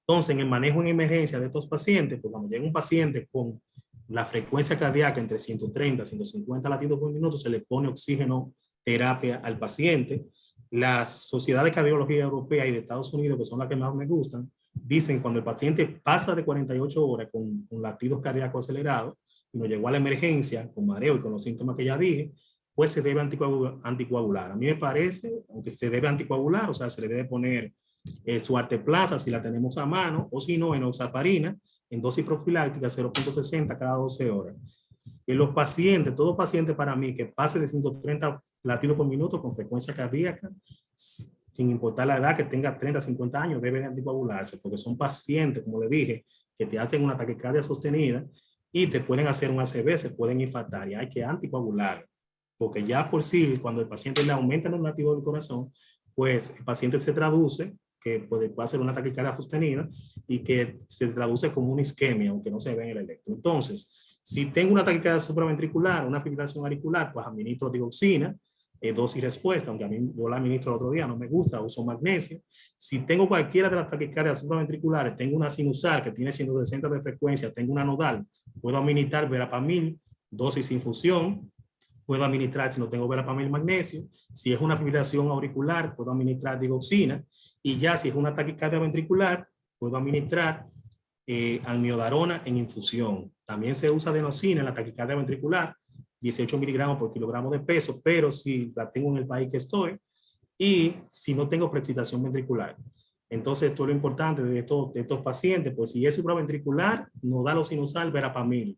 Entonces, en el manejo en emergencia de estos pacientes, pues cuando llega un paciente con la frecuencia cardíaca entre 130 y 150 latidos por minuto, se le pone oxígeno terapia al paciente. Las sociedades de cardiología europea y de Estados Unidos, que son las que más me gustan, dicen que cuando el paciente pasa de 48 horas con latidos cardíacos acelerados y nos llegó a la emergencia con mareo y con los síntomas que ya dije, pues se debe anticoagular. A mí me parece, aunque se debe anticoagular, o sea, se le debe poner su arteplasa si la tenemos a mano, o si no, enoxaparina en dosis profiláctica 0.60 cada 12 horas. En los pacientes, todo paciente para mí que pase de 130 latidos por minuto con frecuencia cardíaca, sin importar la edad, que tenga 30, 50 años, debe de anticoagularse, porque son pacientes, como le dije, que te hacen una taquicardia sostenida y te pueden hacer un ACV, se pueden infartar y hay que anticoagular, porque ya por sí, cuando el paciente le aumenta los latidos del corazón, pues el paciente se traduce, que puede ser una taquicardia sostenida y que se traduce como una isquemia, aunque no se ve en el electro. Entonces, si tengo una taquicardia supraventricular, una fibrilación auricular, pues administro digoxina, dosis respuesta, aunque a mí yo la administro el otro día, no me gusta, uso magnesio. Si tengo cualquiera de las taquicardias supraventriculares, tengo una sinusal que tiene 160 de frecuencia, tengo una nodal, puedo administrar verapamil, dosis infusión, puedo administrar, si no tengo verapamil, magnesio. Si es una fibrilación auricular, puedo administrar digoxina. Y ya si es una taquicardia ventricular, puedo administrar amiodarona en infusión. También se usa adenosina en la taquicardia ventricular, 18 miligramos por kilogramo de peso, pero si la tengo en el país que estoy y si no tengo preexcitación ventricular. Entonces, esto es lo importante de estos pacientes, pues si es supraventricular, nodal o sinusal, verapamil.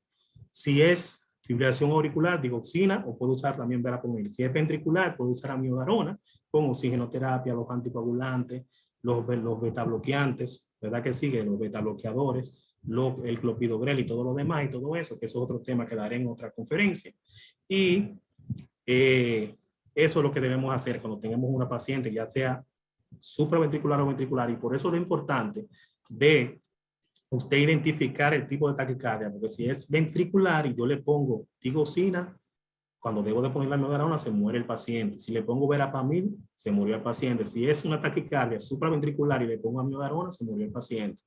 Si es fibrilación auricular, digoxina, o puedo usar también verapamil. Si es ventricular, puedo usar amiodarona con oxigenoterapia, los anticoagulantes, los beta bloqueantes, ¿verdad que sigue? Los beta bloqueadores, el clopidogrel y todo lo demás y todo eso, que eso es otro tema que daré en otra conferencia. Y eso es lo que debemos hacer cuando tengamos una paciente, ya sea supraventricular o ventricular, y por eso es lo importante de usted identificar el tipo de taquicardia, porque si es ventricular y yo le pongo digoxina, cuando debo de poner la amiodarona se muere el paciente. Si le pongo verapamil, se murió el paciente. Si es una taquicardia supraventricular y le pongo amiodarona, se murió el paciente.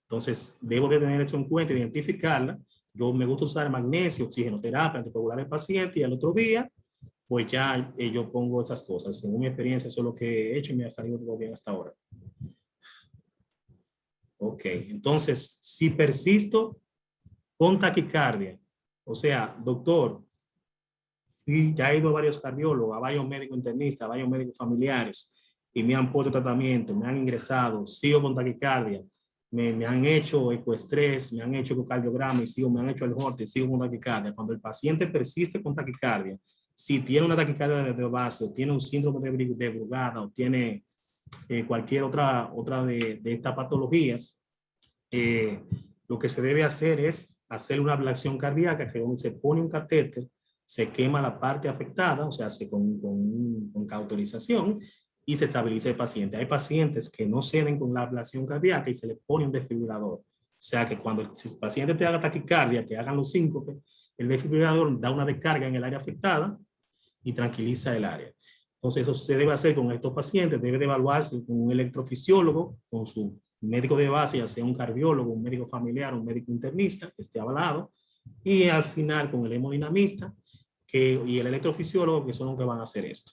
Entonces, debo de tener eso en cuenta, identificarla. Yo me gusta usar magnesio, oxigenoterapia, anticoagular al paciente y al otro día, pues ya yo pongo esas cosas. Según mi experiencia, eso es lo que he hecho y me ha salido todo bien hasta ahora. Ok, entonces, si persisto con taquicardia, o sea, doctor, sí, ya he ido a varios cardiólogos, a varios médicos internistas, a varios médicos familiares, y me han puesto tratamiento, me han ingresado, sigo con taquicardia, me han hecho ecoestrés, me han hecho ecocardiograma y sigo, me han hecho el Holter, sigo con taquicardia. Cuando el paciente persiste con taquicardia, si tiene una taquicardia de base, o tiene un síndrome de Brugada, o tiene cualquier otra de estas patologías, lo que se debe hacer es hacer una ablación cardíaca, que donde se pone un catéter, se quema la parte afectada, o sea, con cauterización, y se estabiliza el paciente. Hay pacientes que no ceden con la ablación cardíaca y se le pone un desfibrilador. O sea, que cuando el paciente te haga taquicardia, que hagan los síncopes, el desfibrilador da una descarga en el área afectada y tranquiliza el área. Entonces, eso se debe hacer con estos pacientes, debe de evaluarse con un electrofisiólogo, con su médico de base, ya sea un cardiólogo, un médico familiar, un médico internista, que esté avalado, y al final con el hemodinamista y el electrofisiólogo, que son los que van a hacer esto.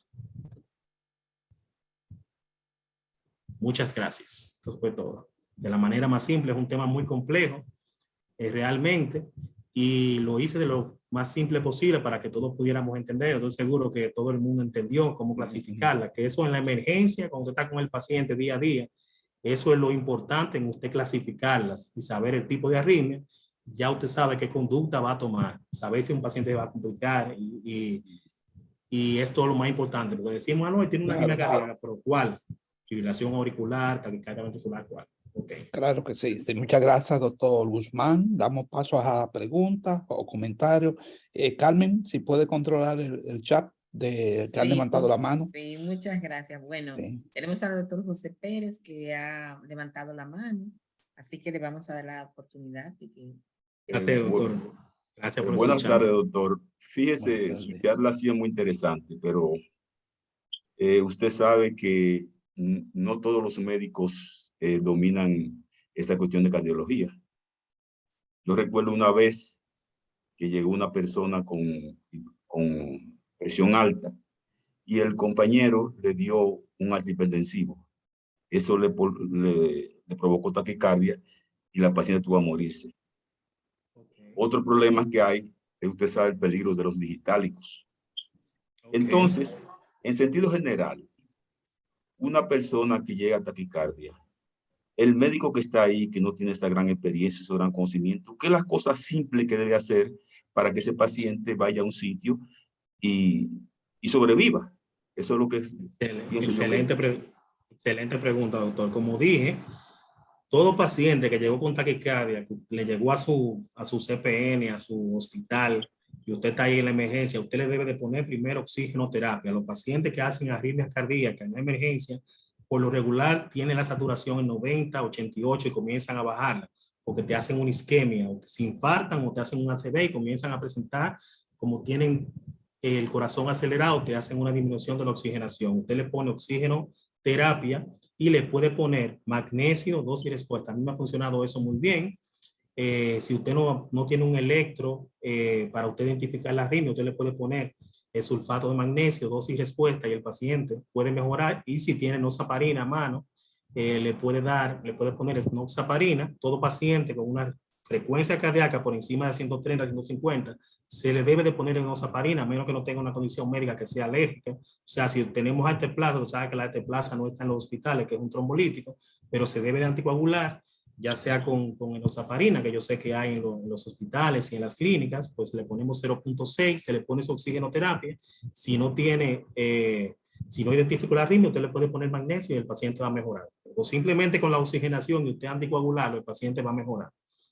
Muchas gracias. Esto fue todo. De la manera más simple, es un tema muy complejo, realmente, y lo hice de lo más simple posible para que todos pudiéramos entender. Estoy seguro que todo el mundo entendió cómo clasificarla, que eso en la emergencia, cuando usted está con el paciente día a día, eso es lo importante en usted clasificarlas y saber el tipo de arritmia. Ya usted sabe qué conducta va a tomar, saber si un paciente va a complicar y esto es lo más importante, porque decimos, ah, no, tiene una arritmia cardíaca, pero ¿cuál? Fibrilación auricular, taquicardia ventricular, ¿cuál? Okay. Claro que sí. Sí. Muchas gracias, doctor Guzmán. Damos paso a preguntas o comentarios. Carmen, si puede controlar el chat. que han levantado la mano. Sí, muchas gracias. Bueno, Sí. tenemos al doctor José Pérez que ha levantado la mano, así que le vamos a dar la oportunidad de que... Gracias, doctor. Gracias por Buenas escuchar. tardes, doctor. Fíjese, su charla ha sido muy interesante, pero usted sabe que no todos los médicos dominan esa cuestión de cardiología. Yo recuerdo una vez que llegó una persona con presión alta y el compañero le dio un antihipertensivo. Eso le provocó taquicardia y la paciente tuvo a morirse. Okay. Otro problema que hay es, usted sabe, el peligro de los digitálicos. Okay. Entonces, en sentido general, una persona que llega a taquicardia, el médico que está ahí, que no tiene esa gran experiencia, ese gran conocimiento, ¿qué es la cosa simple que debe hacer para que ese paciente vaya a un sitio y sobreviva? Eso es lo que es. Excelente pregunta, doctor. Como dije, todo paciente que llegó con taquicardia, le llegó a su CPN, a su hospital, y usted está ahí en la emergencia, usted le debe de poner primero oxigenoterapia. Los pacientes que hacen arritmias cardíacas en la emergencia, por lo regular tienen la saturación en 90, 88 y comienzan a bajarla, porque te hacen una isquemia, o se infartan o te hacen un ACV y comienzan a presentar, como tienen el corazón acelerado, te hacen una disminución de la oxigenación. Usted le pone oxigenoterapia y le puede poner magnesio, dosis y respuesta. A mí me ha funcionado eso muy bien. Si usted no tiene un electro para usted identificar la arritmia, usted le puede poner el sulfato de magnesio, dosis y respuesta, y el paciente puede mejorar. Y si tiene nosaparina a mano, le puede poner nosaparina. Todo paciente con una frecuencia cardíaca por encima de 130, 150, se le debe de poner enoxaparina, a menos que no tenga una condición médica que sea alérgica. O sea, si tenemos arteplasa, sabe que la arteplasa no está en los hospitales, que es un trombolítico, pero se debe de anticoagular, ya sea con enoxaparina, que yo sé que hay en los hospitales y en las clínicas, pues le ponemos 0.6, se le pone su oxigenoterapia. Si no tiene... si no identifica la arritmia, usted le puede poner magnesio y el paciente va a mejorar. O simplemente con la oxigenación y usted anticoagularlo, el paciente va a mejorar.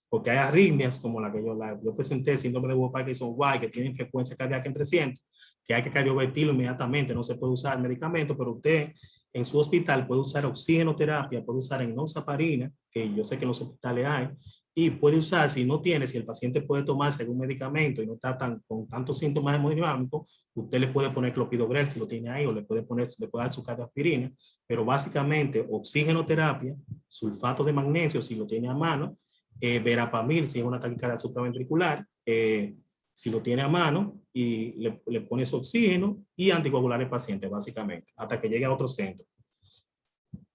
Porque hay arritmias como la que yo presenté, síndrome de Parkinson-White, que tienen frecuencia cardíaca en 300, que hay que cardiovertirlo inmediatamente, no se puede usar medicamento, pero usted en su hospital puede usar oxigenoterapia, puede usar enoxaparina, que yo sé que en los hospitales hay, y puede usar, si el paciente puede tomarse algún medicamento y no está con tantos síntomas hemodinámicos, usted le puede poner clopidogrel si lo tiene ahí, o le puede dar su cardioaspirina, pero básicamente oxigenoterapia, sulfato de magnesio si lo tiene a mano, verapamil si es una taquicardia supraventricular, si lo tiene a mano, y le pone su oxígeno y anticoagular al paciente, básicamente, hasta que llegue a otro centro.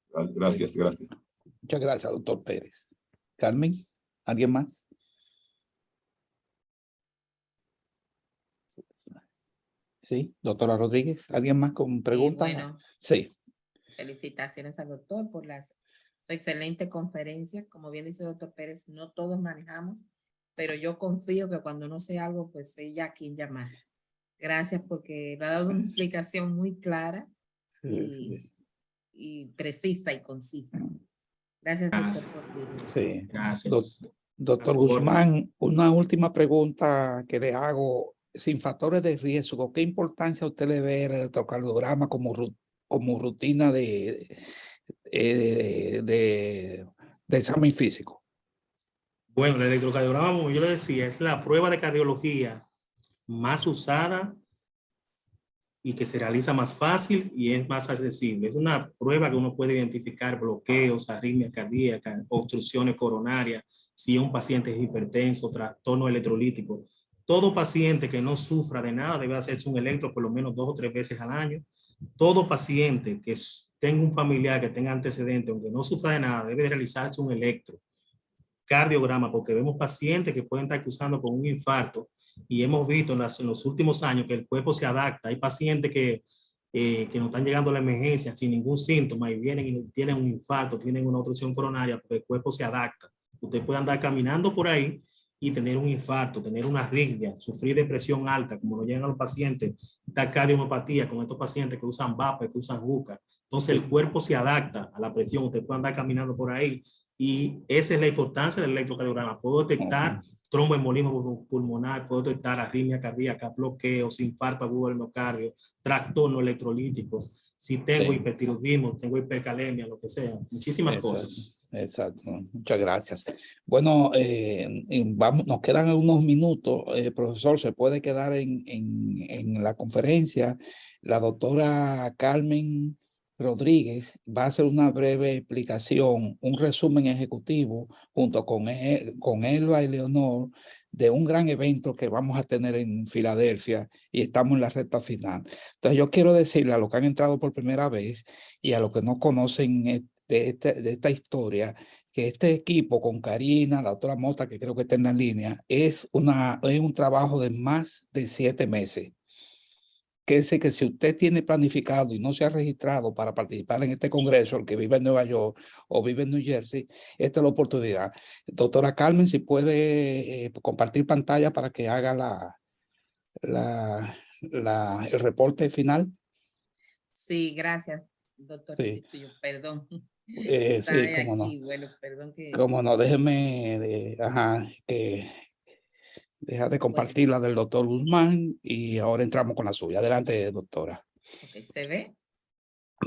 Gracias. Muchas gracias, doctor Pérez. Carmen, ¿alguien más? Sí, doctora Rodríguez, ¿alguien más con preguntas? Bueno, sí. Felicitaciones al doctor por las excelente conferencia. Como bien dice el doctor Pérez, no todos manejamos, pero yo confío que cuando no sé algo, pues sé ya a quién llamar. Gracias porque me ha dado una explicación muy clara y precisa y concisa. Gracias, doctor Porfirio. Sí. Gracias. Doctor Guzmán, una última pregunta que le hago. Sin factores de riesgo, ¿qué importancia usted le ve el electrocardiograma como rutina de examen físico? Bueno, el electrocardiograma, como yo le decía, es la prueba de cardiología más usada y que se realiza más fácil y es más accesible. Es una prueba que uno puede identificar bloqueos, arritmias cardíacas, obstrucciones coronarias, si un paciente es hipertenso, trastorno electrolítico. Todo paciente que no sufra de nada debe hacerse un electro por lo menos 2 o 3 veces al año. Todo paciente que tenga un familiar que tenga antecedentes, aunque no sufra de nada, debe realizarse un electrocardiograma, porque vemos pacientes que pueden estar cursando con un infarto y hemos visto en los últimos años que el cuerpo se adapta. Hay pacientes que no están llegando a la emergencia sin ningún síntoma y vienen y tienen un infarto, tienen una obstrucción coronaria, porque el cuerpo se adapta. Usted puede andar caminando por ahí y tener un infarto, tener una arritmia, sufrir de presión alta, como lo llegan los pacientes, cardiomopatía con estos pacientes que usan VAPA, que usan JUCA. Entonces el cuerpo se adapta a la presión. Usted puede andar caminando por ahí Y esa es la importancia del electrocardiograma. Puedo detectar tromboembolismo pulmonar, puedo detectar arritmia cardíaca, bloqueos, infarto agudo del miocardio, trastornos electrolíticos, si tengo hipertiroidismo, tengo hipercalemia, lo que sea, muchísimas cosas. Exacto, muchas gracias. Bueno, vamos, nos quedan unos minutos. Profesor, se puede quedar en la conferencia. La doctora Carmen Rodríguez va a hacer una breve explicación, un resumen ejecutivo junto con Elba y Leonor de un gran evento que vamos a tener en Filadelfia y estamos en la recta final. Entonces yo quiero decirle a los que han entrado por primera vez y a los que no conocen de esta historia, que este equipo con Karina, la doctora Mota, que creo que está en la línea, es un trabajo de más de 7 meses. Que si usted tiene planificado y no se ha registrado para participar en este congreso, el que vive en Nueva York o vive en New Jersey, esta es la oportunidad. Doctora Carmen, si puede compartir pantalla para que haga el reporte final. Sí, gracias, doctor. Sí, Perdón. sí, cómo aquí. no. Bueno, perdón que... Cómo no, déjeme, deja de Bueno, compartir la del doctor Guzmán y ahora entramos con la suya. Adelante, doctora. ok, ¿se ve?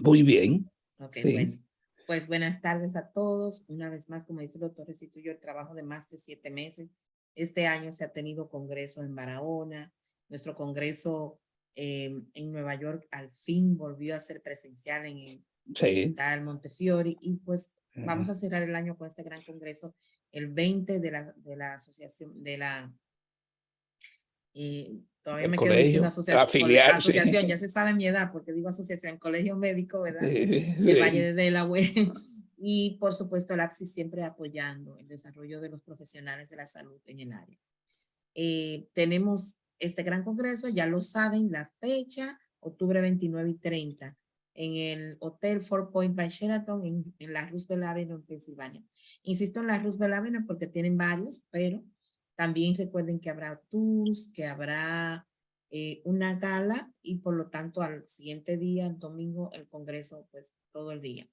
Muy bien. Ok, Sí. bueno. Pues buenas tardes a todos. Una vez más, como dice el doctor, restituyó el trabajo de más de 7 meses. Este año se ha tenido congreso en Barahona. Nuestro congreso en Nueva York al fin volvió a ser presencial en el Hospital Montefiore. Y pues vamos a cerrar el año con este gran congreso el 20 de la asociación, de la... todavía me quedo diciendo asociación, ya se sabe mi edad porque digo asociación, colegio médico, ¿verdad? El Valle de Delaware. Y por supuesto el APSI siempre apoyando el desarrollo de los profesionales de la salud en el área. Tenemos este gran congreso, ya lo saben, la fecha, octubre 29 y 30, en el Hotel Four Point by Sheraton, en la Roosevelt Avenue, en Pensilvania. Insisto en la Roosevelt Avenue porque tienen varios, pero también recuerden que habrá tours, que habrá una gala y por lo tanto al siguiente día, el domingo, el congreso, pues todo el día.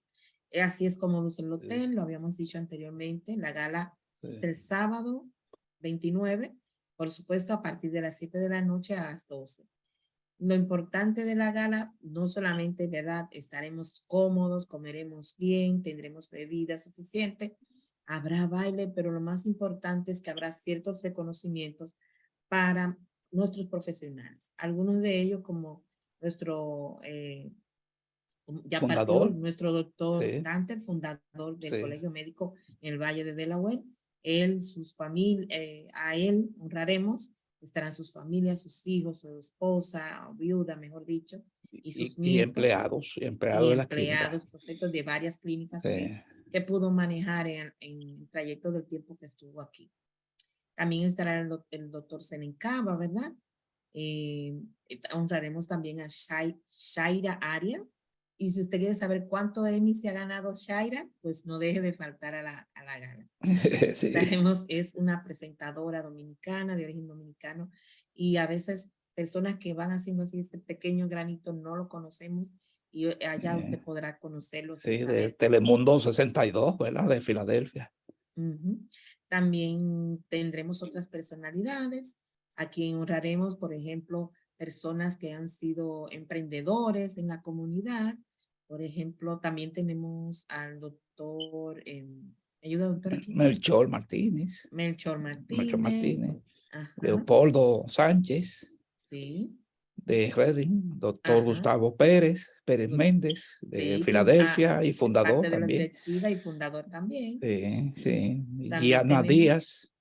Así es como luce el hotel, lo habíamos dicho anteriormente, la gala es el sábado 29, por supuesto a partir de las 7 de la noche a las 12. Lo importante de la gala, no solamente, ¿verdad? Estaremos cómodos, comeremos bien, tendremos bebida suficiente, habrá baile, pero lo más importante es que habrá ciertos reconocimientos para nuestros profesionales. Algunos de ellos como nuestro, ya fundador. partió, nuestro doctor Dante, fundador del Colegio Médico en el Valle de Delaware. Él, sus familias, a él honraremos. Estarán sus familias, sus hijos, su esposa, o viuda, mejor dicho, y sus nietos. Empleados de la clínica. Perfecto, de varias clínicas que pudo manejar en el trayecto del tiempo que estuvo aquí. También estará el doctor Senencaba, ¿verdad? Honraremos también a Shaira Aria. Y si usted quiere saber cuánto Emmy se ha ganado Shaira, pues no deje de faltar a la gala. Es una presentadora dominicana, de origen dominicano, y a veces personas que van haciendo así este pequeño granito no lo conocemos y allá usted podrá conocerlo. Sí, de Telemundo 62, ¿verdad? De Filadelfia. También tendremos otras personalidades a quien honraremos, por ejemplo, personas que han sido emprendedores en la comunidad. Por ejemplo, también tenemos al doctor, ¿ayuda doctor aquí? Melchor Martínez. Leopoldo Sánchez. Sí. De Reading, doctor Gustavo Pérez Méndez, de Filadelfia y fundador parte también. De la directiva y fundador también. Sí. Gianna Díaz.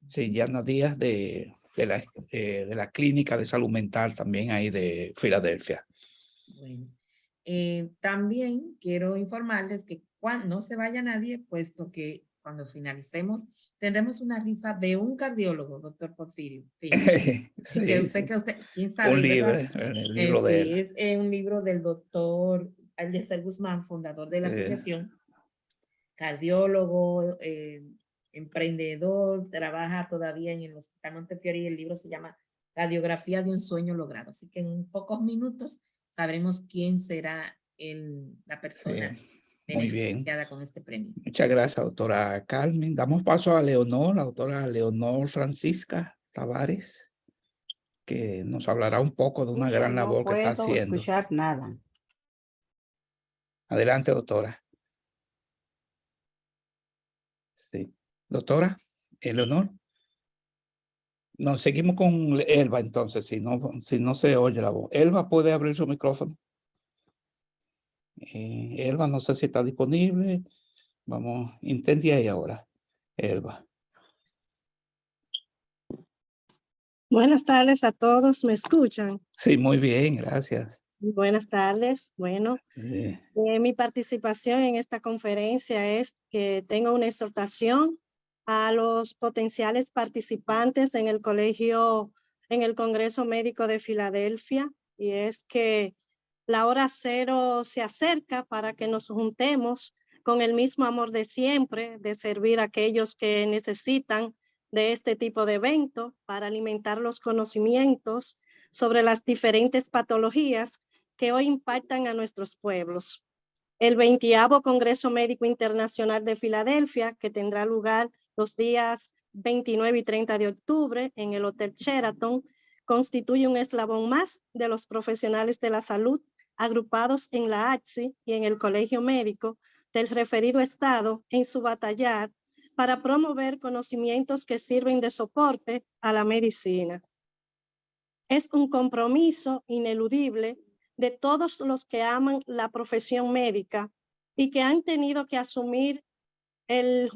Sí, Gianna Díaz de la Clínica de Salud Mental también ahí de Filadelfia. Bueno, también quiero informarles que no se vaya nadie, puesto que cuando finalicemos tendremos una rifa de un cardiólogo, doctor Porfirio. Que usted, quién sabe, un libro, el libro de él. Es un libro del doctor Eliezer Guzmán, fundador de la asociación, cardiólogo, emprendedor, trabaja todavía en el Hospital Montefiore y el libro se llama Radiografía de un sueño logrado. Así que en pocos minutos sabremos quién será la persona Muy bien. beneficiada con este premio. Muchas gracias, doctora Carmen. Damos paso a Leonor, la doctora Leonor Francisca Tavares, que nos hablará un poco de una gran labor que está haciendo. No puedo escuchar nada. Adelante, doctora. Sí. Doctora, Leonor. No, seguimos con Elba entonces, si no se oye la voz. Elba, ¿puede abrir su micrófono? Elba, no sé si está disponible. Vamos, intente ahí ahora, Elba. Buenas tardes a todos, ¿me escuchan? Sí, muy bien, gracias. Buenas tardes. Bueno, mi participación en esta conferencia es que tengo una exhortación a los potenciales participantes en el Congreso Médico de Filadelfia, y es que la hora cero se acerca para que nos juntemos con el mismo amor de siempre, de servir a aquellos que necesitan de este tipo de evento para alimentar los conocimientos sobre las diferentes patologías que hoy impactan a nuestros pueblos. El 20º Congreso Médico Internacional de Filadelfia, que tendrá lugar los días 29 y 30 de octubre en el Hotel Sheraton, constituye un eslabón más de los profesionales de la salud agrupados en la AXI y en el Colegio Médico del referido estado en su batallar para promover conocimientos que sirven de soporte a la medicina. Es un compromiso ineludible de todos los que aman la profesión médica y que han tenido que asumir el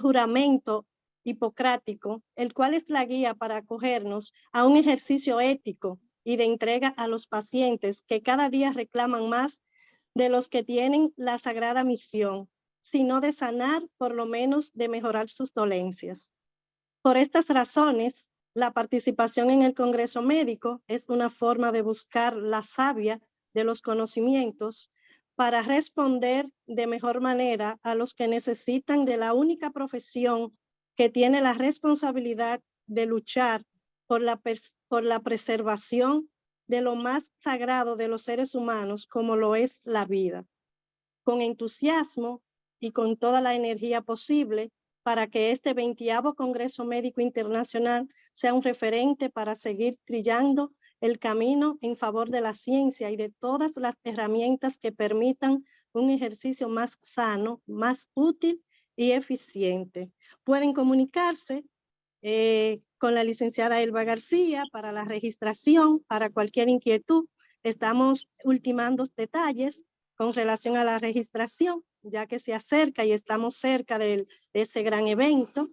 juramento hipocrático, el cual es la guía para acogernos a un ejercicio ético y de entrega a los pacientes que cada día reclaman más de los que tienen la sagrada misión, sino de sanar, por lo menos de mejorar sus dolencias. Por estas razones, la participación en el Congreso Médico es una forma de buscar la savia de los conocimientos para responder de mejor manera a los que necesitan de la única profesión que tiene la responsabilidad de luchar por la preservación de lo más sagrado de los seres humanos, como lo es la vida, con entusiasmo y con toda la energía posible para que este 20º Congreso Médico Internacional sea un referente para seguir trillando el camino en favor de la ciencia y de todas las herramientas que permitan un ejercicio más sano, más útil y eficiente. Pueden comunicarse con la licenciada Elba García para la registración, para cualquier inquietud. Estamos ultimando detalles con relación a la registración, ya que se acerca y estamos cerca de ese gran evento.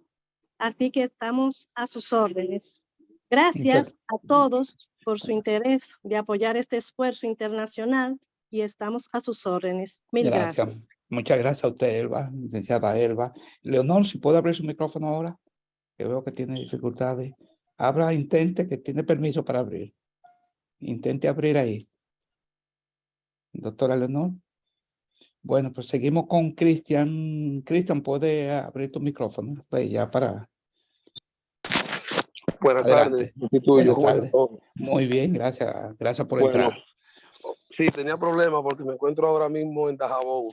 Así que estamos a sus órdenes. Gracias a todos por su interés de apoyar este esfuerzo internacional y estamos a sus órdenes. Mil gracias. Muchas gracias a usted, Elba, licenciada Elba. Leonor, si puede abrir su micrófono ahora, que veo que tiene dificultades. Abra, intente, que tiene permiso para abrir. Intente abrir ahí. Doctora Leonor. Bueno, pues seguimos con Cristian. Cristian, ¿puede abrir tu micrófono? Pues ya para... Buenas tardes. Buenas tardes. Muy bien, gracias. Gracias por entrar. Sí, tenía problemas porque me encuentro ahora mismo en Dajabón.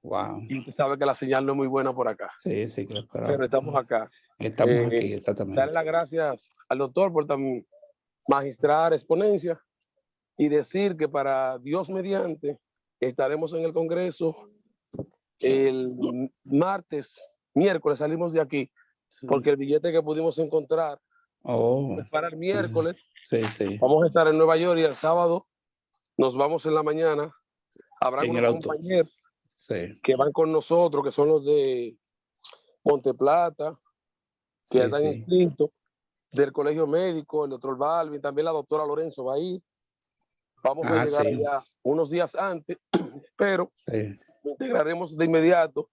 Wow. Y usted sabe que la señal no es muy buena por acá. Sí, sí, claro. Pero estamos acá. Estamos aquí, exactamente. Darle las gracias al doctor por tan magistrar exponencia y decir que para Dios mediante estaremos en el Congreso el miércoles salimos de aquí, porque el billete que pudimos encontrar es para el miércoles. Sí. Vamos a estar en Nueva York y el sábado nos vamos en la mañana. Habrá unos compañeros que van con nosotros, que son los de Monteplata, que están inscritos, del Colegio Médico, el doctor Balvin, también la doctora Lorenzo va a ir. Vamos a llegar allá unos días antes, pero integraremos de inmediato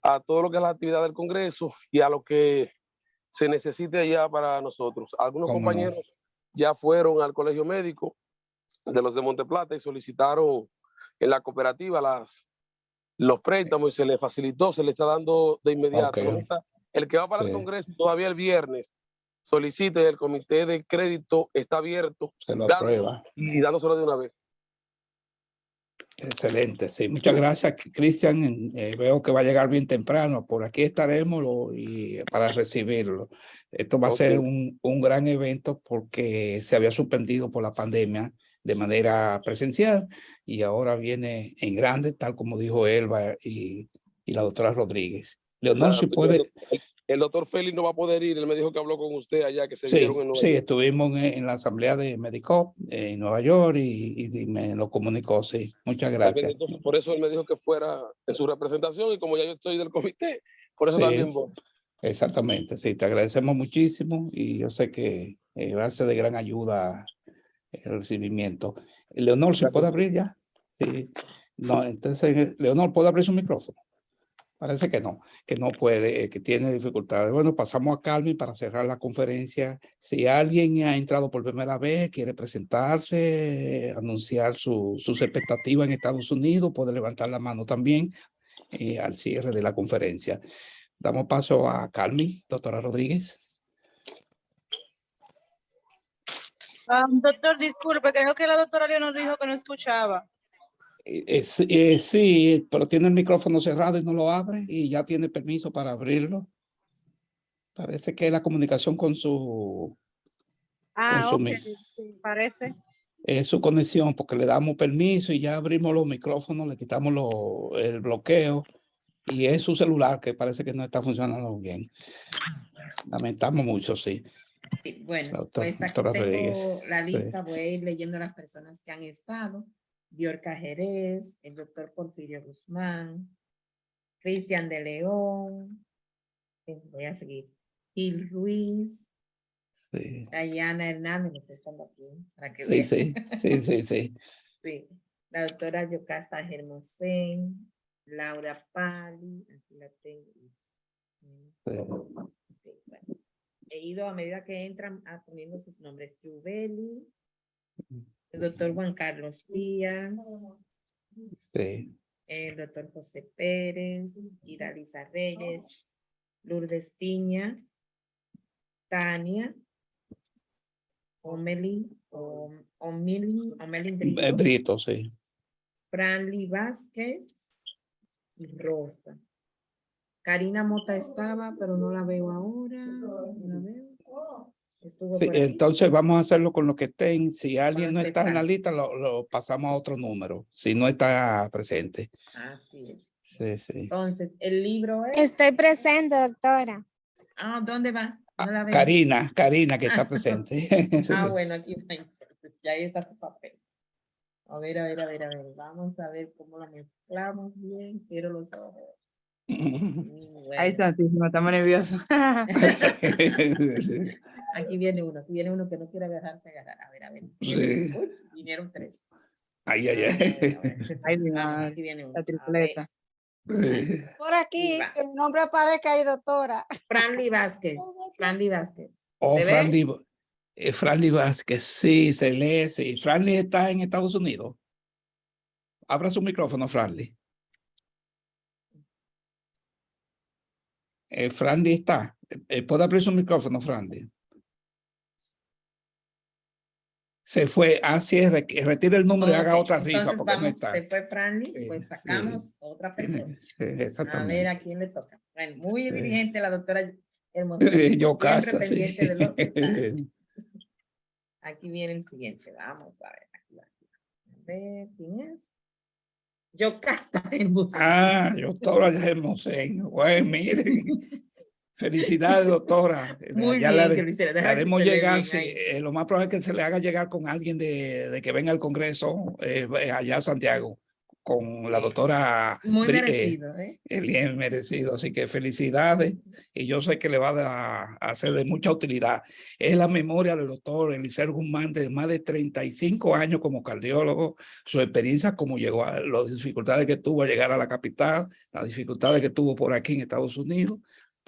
a todo lo que es la actividad del Congreso y a lo que se necesite allá para nosotros. Algunos compañeros ya fueron al Colegio Médico de los de Monteplata y solicitaron en la cooperativa los préstamos y se les facilitó, se les está dando de inmediato. El que va para el Congreso todavía el viernes solicite, el comité de crédito está abierto, se lo aprueba y dándoselo de una vez. Excelente, sí. Muchas gracias, Cristian. Veo que va a llegar bien temprano. Por aquí estaremos para recibirlo. Esto va a ser un gran evento porque se había suspendido por la pandemia de manera presencial y ahora viene en grande, tal como dijo Elba y la doctora Rodríguez. Leonor, si puede... El doctor Félix no va a poder ir, él me dijo que habló con usted allá, que se vieron en Nueva York. Sí, estuvimos en la asamblea de Medicop en Nueva York y me lo comunicó, sí. Muchas gracias. Entonces, por eso él me dijo que fuera en su representación y como ya yo estoy del comité, por eso también voy. Exactamente, sí, te agradecemos muchísimo y yo sé que va a ser de gran ayuda el recibimiento. Leonor, ¿se puede abrir ya? Sí. No, entonces, Leonor, ¿puede abrir su micrófono? Parece que no puede, que tiene dificultades. Bueno, pasamos a Carmen para cerrar la conferencia. Si alguien ha entrado por primera vez, quiere presentarse, anunciar sus expectativas en Estados Unidos, puede levantar la mano también al cierre de la conferencia. Damos paso a Carmen, doctora Rodríguez. Doctor, disculpe, creo que la doctora Leonor dijo que no escuchaba. Sí, pero tiene el micrófono cerrado y no lo abre y ya tiene permiso para abrirlo. Parece que es la comunicación con su... Sí, parece. Es su conexión porque le damos permiso y ya abrimos los micrófonos, le quitamos el bloqueo y es su celular que parece que no está funcionando bien. Lamentamos mucho, sí. Sí, bueno, pues aquí tengo la lista, voy a ir leyendo las personas que han estado. Diorca Jerez, el doctor Porfirio Guzmán, Cristian de León, voy a seguir, Gil Ruiz, Dayana Hernández, me estoy echando aquí, para que vean. Sí, la doctora Yocasta Germosén, Laura Pali, aquí la tengo. Bueno. He ido a medida que entran poniendo sus nombres. Yubeli, el doctor Juan Carlos Díaz, el doctor José Pérez, Iralisa Reyes, Lourdes Piña, Tania, Omelin Brito, sí. Franly Vázquez y Rosa. Karina Mota estaba, pero no la veo ahora. No la veo. Sí, entonces vamos a hacerlo con lo que estén. Si alguien no está en la lista, lo pasamos a otro número. Si no está presente. Así es. Sí. Entonces, el libro es... Estoy presente, doctora. ¿Dónde va? No la veo. Karina, que está presente. Bueno, aquí está. Ya ahí está tu papel. A ver. Vamos a ver cómo la mezclamos bien. Cierro los ojos. Bueno. Ay, santísimo, estamos nerviosos. Aquí viene uno que no quiere dejarse agarrar. A ver. Sí. Vinieron 3. Ay. Ay, aquí viene uno. La tripleta. Por aquí, que mi nombre aparezca ahí, doctora. Franly Vázquez. Franly Vázquez, sí, se lee, sí. Franly está en Estados Unidos. Abra su micrófono, Franly. Franly está. ¿Puede abrir su micrófono, Franly? Se fue. Así es, retire el número y haga otra rifa. Porque no está. Se fue Franly, pues sacamos otra persona. Exactamente. A ver a quién le toca. Bueno, muy diligente la doctora Hermosa. Yocasta, pendiente de los detalles. Aquí viene el siguiente. Vamos a ver. A ver, ¿quién es? Yocasta Hermosa. Doctora Hermosén. Bueno, miren. Felicidades, doctora. Muy ya bien, le haremos llegar, lo más probable es que se le haga llegar con alguien de que venga al Congreso allá a Santiago, con la doctora. Muy merecido, Bien merecido, así que felicidades y yo sé que le va a ser de mucha utilidad. Es la memoria del doctor Eliezer Guzmán de más de 35 años como cardiólogo, su experiencia como llegó a las dificultades que tuvo a llegar a la capital, las dificultades que tuvo por aquí en Estados Unidos,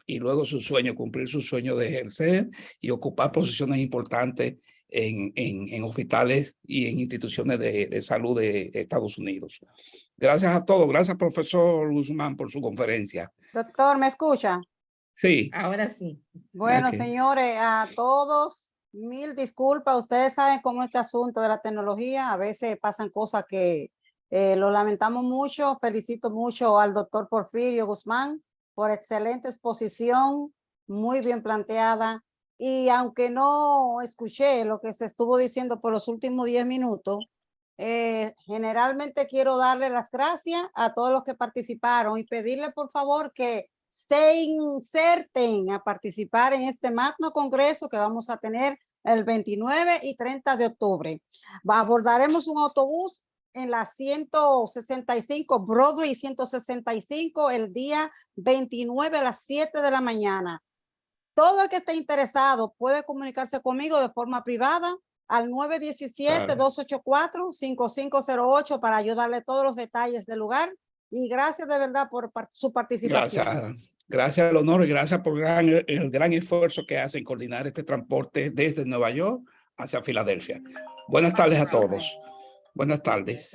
y luego su sueño, cumplir su sueño de ejercer y ocupar posiciones importantes en hospitales y en instituciones de salud de Estados Unidos. Gracias a todos. Gracias, profesor Guzmán, por su conferencia. Doctor, ¿me escucha? Sí. Ahora sí. Bueno, señores, a todos, mil disculpas. Ustedes saben cómo este asunto de la tecnología, a veces pasan cosas que Lo lamentamos mucho. Felicito mucho al doctor Porfirio Guzmán por excelente exposición, muy bien planteada. Y aunque no escuché lo que se estuvo diciendo por los últimos 10 minutos, generalmente quiero darle las gracias a todos los que participaron y pedirle por favor que se inserten a participar en este magno congreso que vamos a tener el 29 y 30 de octubre. Abordaremos un autobús en la 165 Broadway 165 el día 29 a las 7 de la mañana. Todo el que esté interesado puede comunicarse conmigo de forma privada al 917-284-5508 para ayudarle todos los detalles del lugar. Y gracias de verdad por su participación. Gracias al honor y gracias por el gran esfuerzo que hacen coordinar este transporte desde Nueva York hacia Filadelfia. Buenas tardes a todos. Buenas tardes.